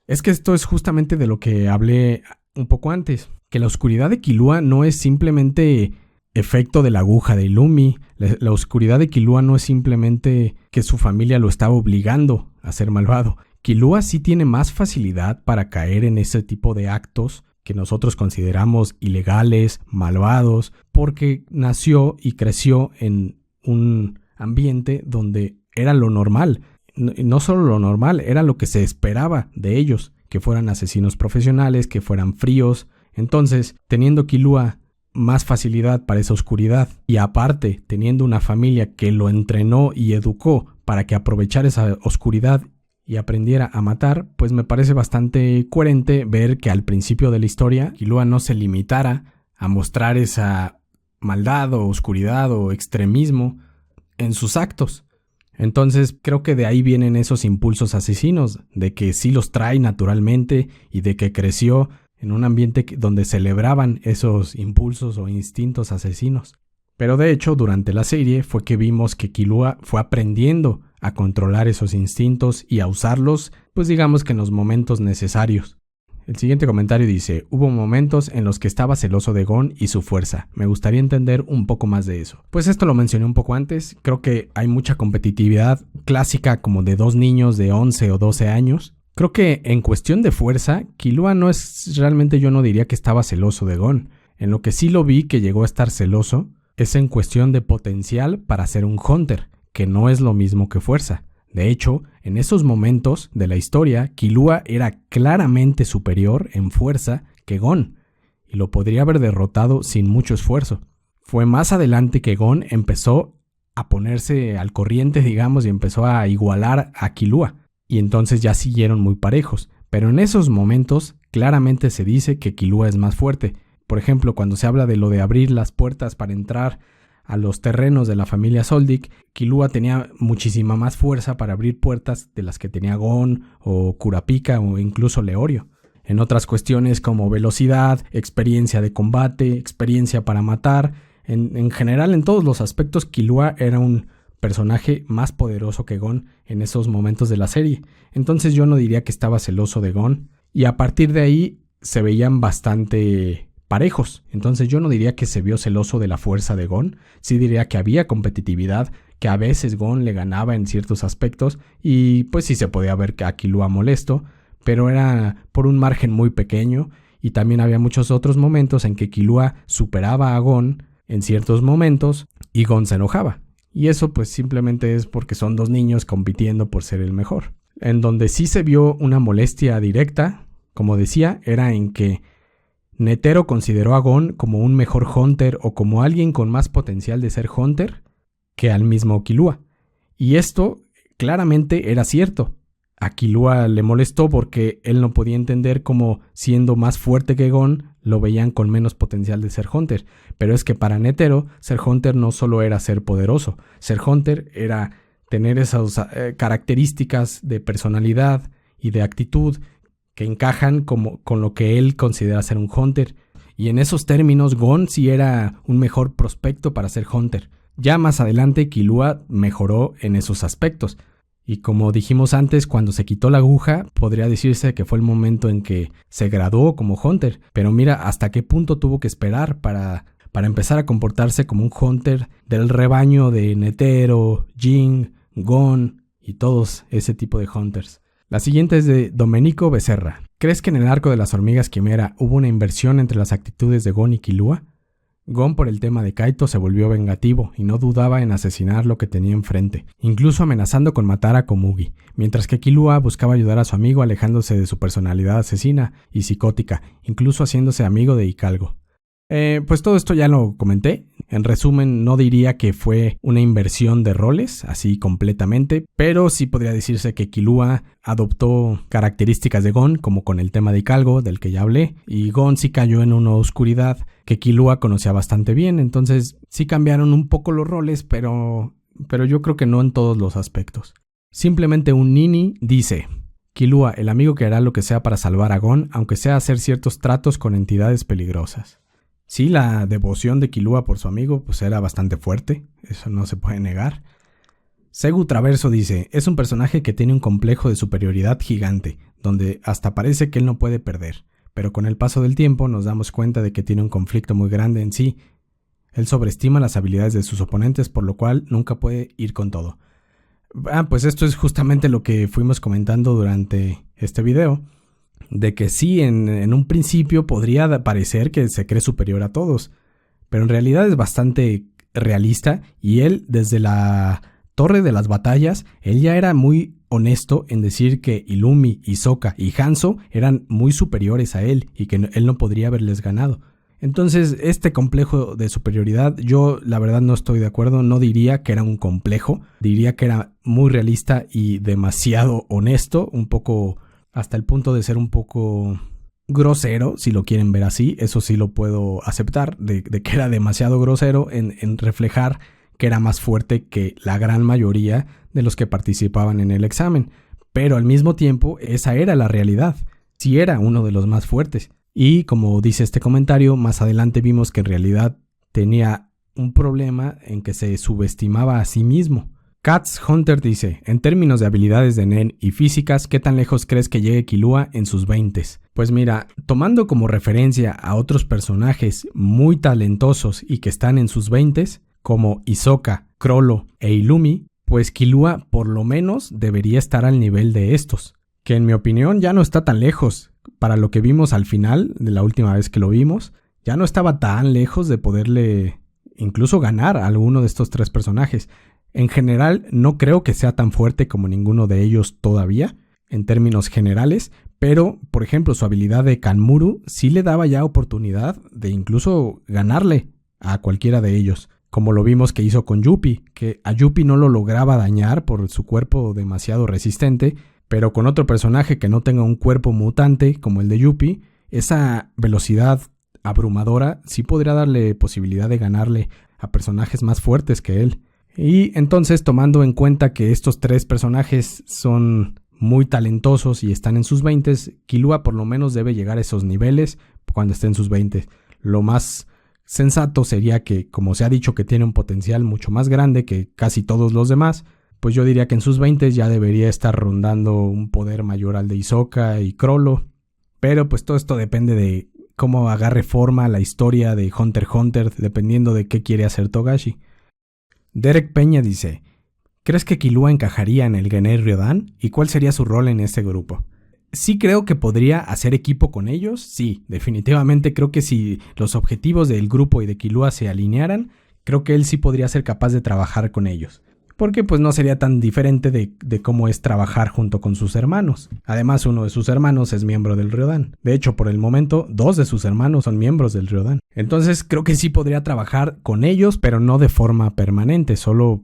Es que esto es justamente de lo que hablé un poco antes, que la oscuridad de Killua no es simplemente efecto de la aguja de Illumi. La oscuridad de Killua no es simplemente que su familia lo estaba obligando a ser malvado. Killua sí tiene más facilidad para caer en ese tipo de actos que nosotros consideramos ilegales, malvados, porque nació y creció en un ambiente donde era lo normal. No solo lo normal, era lo que se esperaba de ellos, que fueran asesinos profesionales, que fueran fríos. Entonces, teniendo Killua más facilidad para esa oscuridad y aparte teniendo una familia que lo entrenó y educó para que aprovechara esa oscuridad y aprendiera a matar, pues me parece bastante coherente ver que al principio de la historia Killua no se limitara a mostrar esa maldad o oscuridad o extremismo en sus actos. Entonces creo que de ahí vienen esos impulsos asesinos, de que sí los trae naturalmente y de que creció en un ambiente donde celebraban esos impulsos o instintos asesinos. Pero de hecho, durante la serie fue que vimos que Killua fue aprendiendo a controlar esos instintos y a usarlos, pues digamos que en los momentos necesarios. El siguiente comentario dice: hubo momentos en los que estaba celoso de Gon y su fuerza. Me gustaría entender un poco más de eso. Pues esto lo mencioné un poco antes. Creo que hay mucha competitividad clásica como de 2 niños de 11 o 12 años. Creo que en cuestión de fuerza, Killua no es realmente, yo no diría que estaba celoso de Gon. En lo que sí lo vi que llegó a estar celoso es en cuestión de potencial para ser un Hunter, que no es lo mismo que fuerza. De hecho, en esos momentos de la historia, Killua era claramente superior en fuerza que Gon, y lo podría haber derrotado sin mucho esfuerzo. Fue más adelante que Gon empezó a ponerse al corriente, digamos, y empezó a igualar a Killua, y entonces ya siguieron muy parejos. Pero en esos momentos claramente se dice que Killua es más fuerte. Por ejemplo, cuando se habla de lo de abrir las puertas para entrar a los terrenos de la familia Soldic, Killua tenía muchísima más fuerza para abrir puertas de las que tenía Gon o Kurapika o incluso Leorio. en otras cuestiones como velocidad, experiencia de combate, experiencia para matar. En general, en todos los aspectos, Killua era un personaje más poderoso que Gon en esos momentos de la serie. Entonces yo no diría que estaba celoso de Gon. Y a partir de ahí se veían bastante parejos. Entonces yo no diría que se vio celoso de la fuerza de Gon. Sí diría que había competitividad, que a veces Gon le ganaba en ciertos aspectos. Y pues sí se podía ver a Killua molesto, pero era por un margen muy pequeño. Y también había muchos otros momentos en que Killua superaba a Gon en ciertos momentos y Gon se enojaba. Y eso pues simplemente es porque son dos niños compitiendo por ser el mejor. En donde sí se vio una molestia directa, como decía, era en que Netero consideró a Gon como un mejor Hunter o como alguien con más potencial de ser Hunter que al mismo Killua. Y esto claramente era cierto. A Killua le molestó porque él no podía entender cómo, siendo más fuerte que Gon, lo veían con menos potencial de ser Hunter. Pero es que para Netero, ser Hunter no solo era ser poderoso. Ser Hunter era tener esas características de personalidad y de actitud que encajan con lo que él considera ser un Hunter. Y en esos términos, Gon sí era un mejor prospecto para ser Hunter. Ya más adelante, Killua mejoró en esos aspectos. Y como dijimos antes, cuando se quitó la aguja, podría decirse que fue el momento en que se graduó como Hunter. Pero mira hasta qué punto tuvo que esperar para empezar a comportarse como un Hunter del rebaño de Netero, Jin, Gon y todos ese tipo de Hunters. La siguiente es de Domenico Becerra. ¿Crees que en el arco de las hormigas quimera hubo una inversión entre las actitudes de Gon y Killua? Gon, por el tema de Kaito, se volvió vengativo y no dudaba en asesinar lo que tenía enfrente, incluso amenazando con matar a Komugi, mientras que Killua buscaba ayudar a su amigo alejándose de su personalidad asesina y psicótica, incluso haciéndose amigo de Hikaru. Pues todo esto ya lo comenté. En resumen, no diría que fue una inversión de roles, así completamente, pero sí podría decirse que Killua adoptó características de Gon, como con el tema de Hikaru, del que ya hablé, y Gon sí cayó en una oscuridad que Killua conocía bastante bien, entonces sí cambiaron un poco los roles, pero yo creo que no en todos los aspectos. Simplemente un Nini dice: Killua, el amigo que hará lo que sea para salvar a Gon, aunque sea hacer ciertos tratos con entidades peligrosas. Sí, la devoción de Killua por su amigo pues era bastante fuerte, eso no se puede negar. Segu Traverso dice: es un personaje que tiene un complejo de superioridad gigante, donde hasta parece que él no puede perder, pero con el paso del tiempo nos damos cuenta de que tiene un conflicto muy grande en sí. Él sobreestima las habilidades de sus oponentes, por lo cual nunca puede ir con todo. Pues esto es justamente lo que fuimos comentando durante este video. De que sí, en un principio podría parecer que se cree superior a todos, pero en realidad es bastante realista y él, desde la Torre de las Batallas, él ya era muy honesto en decir que Illumi, Hisoka y Hanzo eran muy superiores a él y que él no podría haberles ganado. Entonces, este complejo de superioridad, yo la verdad no estoy de acuerdo, no diría que era un complejo, diría que era muy realista y demasiado honesto, un poco hasta el punto de ser un poco grosero, si lo quieren ver así. Eso sí lo puedo aceptar, de que era demasiado grosero en reflejar que era más fuerte que la gran mayoría de los que participaban en el examen. Pero al mismo tiempo, esa era la realidad. Sí era uno de los más fuertes. Y como dice este comentario, más adelante vimos que en realidad tenía un problema en que se subestimaba a sí mismo. Cats Hunter dice: en términos de habilidades de Nen y físicas, ¿qué tan lejos crees que llegue Killua en sus 20s? Pues mira, tomando como referencia a otros personajes muy talentosos y que están en sus 20s, como Hisoka, Chrollo e Illumi, pues Killua por lo menos debería estar al nivel de estos, que en mi opinión ya no está tan lejos. Para lo que vimos al final, de la última vez que lo vimos, ya no estaba tan lejos de poderle incluso ganar a alguno de estos tres personajes. En general, no creo que sea tan fuerte como ninguno de ellos todavía, en términos generales, pero, por ejemplo, su habilidad de Kanmuru sí le daba ya oportunidad de incluso ganarle a cualquiera de ellos, como lo vimos que hizo con Youpi, que a Youpi no lo lograba dañar por su cuerpo demasiado resistente, pero con otro personaje que no tenga un cuerpo mutante como el de Youpi, esa velocidad abrumadora sí podría darle posibilidad de ganarle a personajes más fuertes que él. Y entonces, tomando en cuenta que estos tres personajes son muy talentosos y están en sus 20s, Killua por lo menos debe llegar a esos niveles cuando esté en sus 20s. Lo más sensato sería que, como se ha dicho que tiene un potencial mucho más grande que casi todos los demás, pues yo diría que en sus 20s ya debería estar rondando un poder mayor al de Hisoka y Chrollo. Pero pues todo esto depende de cómo agarre forma la historia de Hunter x Hunter, dependiendo de qué quiere hacer Togashi. Derek Peña dice: ¿crees que Killua encajaría en el Genin Ryodan? ¿Y cuál sería su rol en este grupo? Sí creo que podría hacer equipo con ellos, sí, definitivamente creo que si los objetivos del grupo y de Killua se alinearan, creo que él sí podría ser capaz de trabajar con ellos. Porque pues no sería tan diferente de cómo es trabajar junto con sus hermanos. Además, uno de sus hermanos es miembro del Ryodan. De hecho, por el momento, 2 de sus hermanos son miembros del Ryodan. Entonces creo que sí podría trabajar con ellos, pero no de forma permanente, solo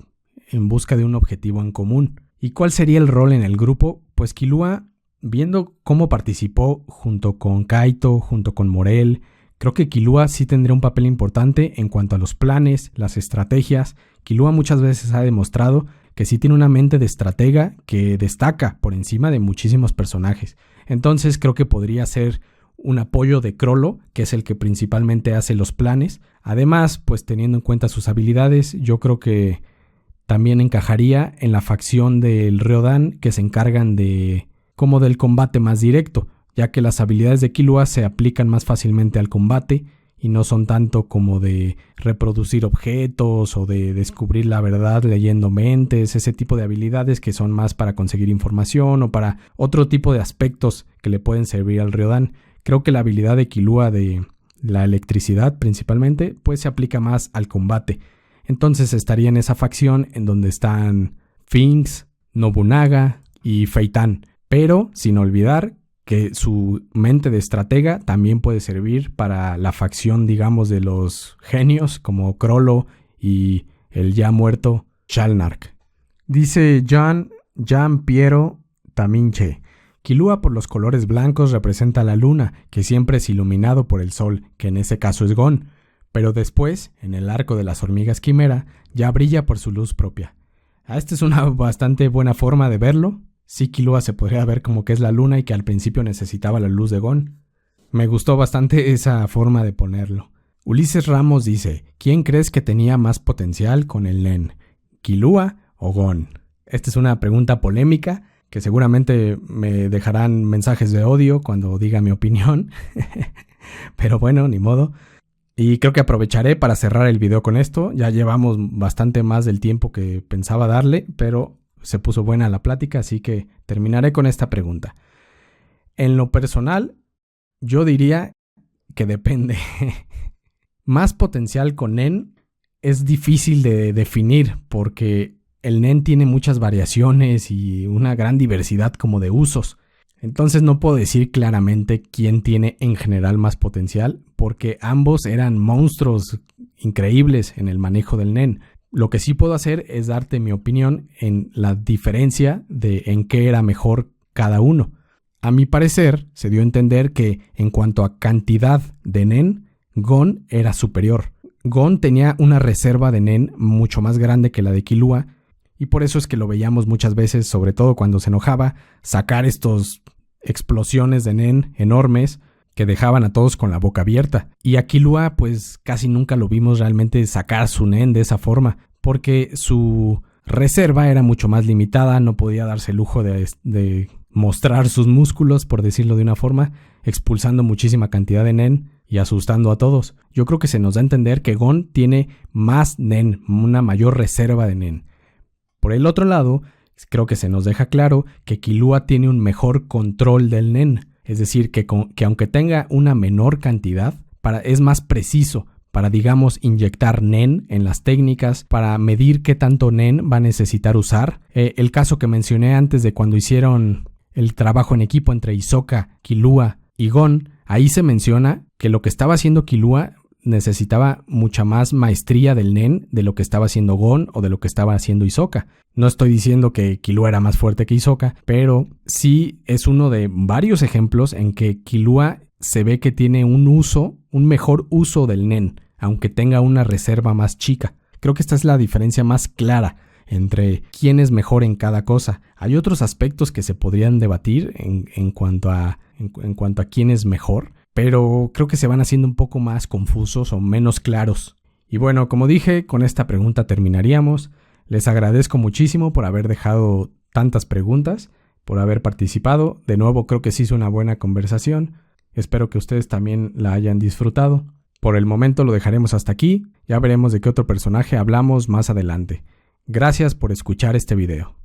en busca de un objetivo en común. ¿Y cuál sería el rol en el grupo? Pues Killua, viendo cómo participó junto con Kaito, junto con Morel, creo que Killua sí tendría un papel importante en cuanto a los planes, las estrategias. Killua muchas veces ha demostrado que sí tiene una mente de estratega que destaca por encima de muchísimos personajes. Entonces creo que podría ser un apoyo de Chrollo, que es el que principalmente hace los planes. Además, pues teniendo en cuenta sus habilidades, yo creo que también encajaría en la facción del Ryodan que se encargan de como del combate más directo, ya que las habilidades de Killua se aplican más fácilmente al combate y no son tanto como de reproducir objetos o de descubrir la verdad leyendo mentes, ese tipo de habilidades que son más para conseguir información o para otro tipo de aspectos que le pueden servir al Ryodan. Creo que la habilidad de Killua de la electricidad principalmente pues se aplica más al combate. Entonces estaría en esa facción en donde están Finks, Nobunaga y Feitan, pero sin olvidar que su mente de estratega también puede servir para la facción, digamos, de los genios como Chrollo y el ya muerto Shalnark. Dice Jean Piero Taminche: Killua por los colores blancos representa a la luna, que siempre es iluminado por el sol, que en ese caso es Gon, pero después, en el arco de las hormigas quimera, ya brilla por su luz propia. Esta es una bastante buena forma de verlo. Sí, Killua se podría ver como que es la luna y que al principio necesitaba la luz de Gon. Me gustó bastante esa forma de ponerlo. Ulises Ramos dice: ¿quién crees que tenía más potencial con el Nen? ¿Killua o Gon? Esta es una pregunta polémica que seguramente me dejarán mensajes de odio cuando diga mi opinión. Pero bueno, ni modo. Y creo que aprovecharé para cerrar el video con esto. Ya llevamos bastante más del tiempo que pensaba darle, pero se puso buena la plática, así que terminaré con esta pregunta. En lo personal, yo diría que depende. Más potencial con Nen es difícil de definir porque el Nen tiene muchas variaciones y una gran diversidad como de usos. Entonces no puedo decir claramente quién tiene en general más potencial porque ambos eran monstruos increíbles en el manejo del Nen. Lo que sí puedo hacer es darte mi opinión en la diferencia de en qué era mejor cada uno. A mi parecer, se dio a entender que en cuanto a cantidad de Nen, Gon era superior. Gon tenía una reserva de Nen mucho más grande que la de Killua y por eso es que lo veíamos muchas veces, sobre todo cuando se enojaba, sacar estos explosiones de Nen enormes que dejaban a todos con la boca abierta. Y a Killua pues casi nunca lo vimos realmente sacar su Nen de esa forma, porque su reserva era mucho más limitada, no podía darse el lujo de mostrar sus músculos, por decirlo de una forma, expulsando muchísima cantidad de Nen y asustando a todos. Yo creo que se nos da a entender que Gon tiene más Nen, una mayor reserva de Nen. Por el otro lado, creo que se nos deja claro que Killua tiene un mejor control del Nen. Es decir, que aunque tenga una menor cantidad, es más preciso para, digamos, inyectar Nen en las técnicas, para medir qué tanto Nen va a necesitar usar. El caso que mencioné antes de cuando hicieron el trabajo en equipo entre Hisoka, Killua y Gon, ahí se menciona que lo que estaba haciendo Killua necesitaba mucha más maestría del Nen de lo que estaba haciendo Gon o de lo que estaba haciendo Hisoka. No estoy diciendo que Killua era más fuerte que Hisoka, pero sí es uno de varios ejemplos en que Killua se ve que tiene un mejor uso del Nen, aunque tenga una reserva más chica. Creo que esta es la diferencia más clara entre quién es mejor en cada cosa. Hay otros aspectos que se podrían debatir en cuanto a quién es mejor, pero creo que se van haciendo un poco más confusos o menos claros. Y bueno, como dije, con esta pregunta terminaríamos. Les agradezco muchísimo por haber dejado tantas preguntas, por haber participado. De nuevo, creo que se hizo una buena conversación. Espero que ustedes también la hayan disfrutado. Por el momento lo dejaremos hasta aquí. Ya veremos de qué otro personaje hablamos más adelante. Gracias por escuchar este video.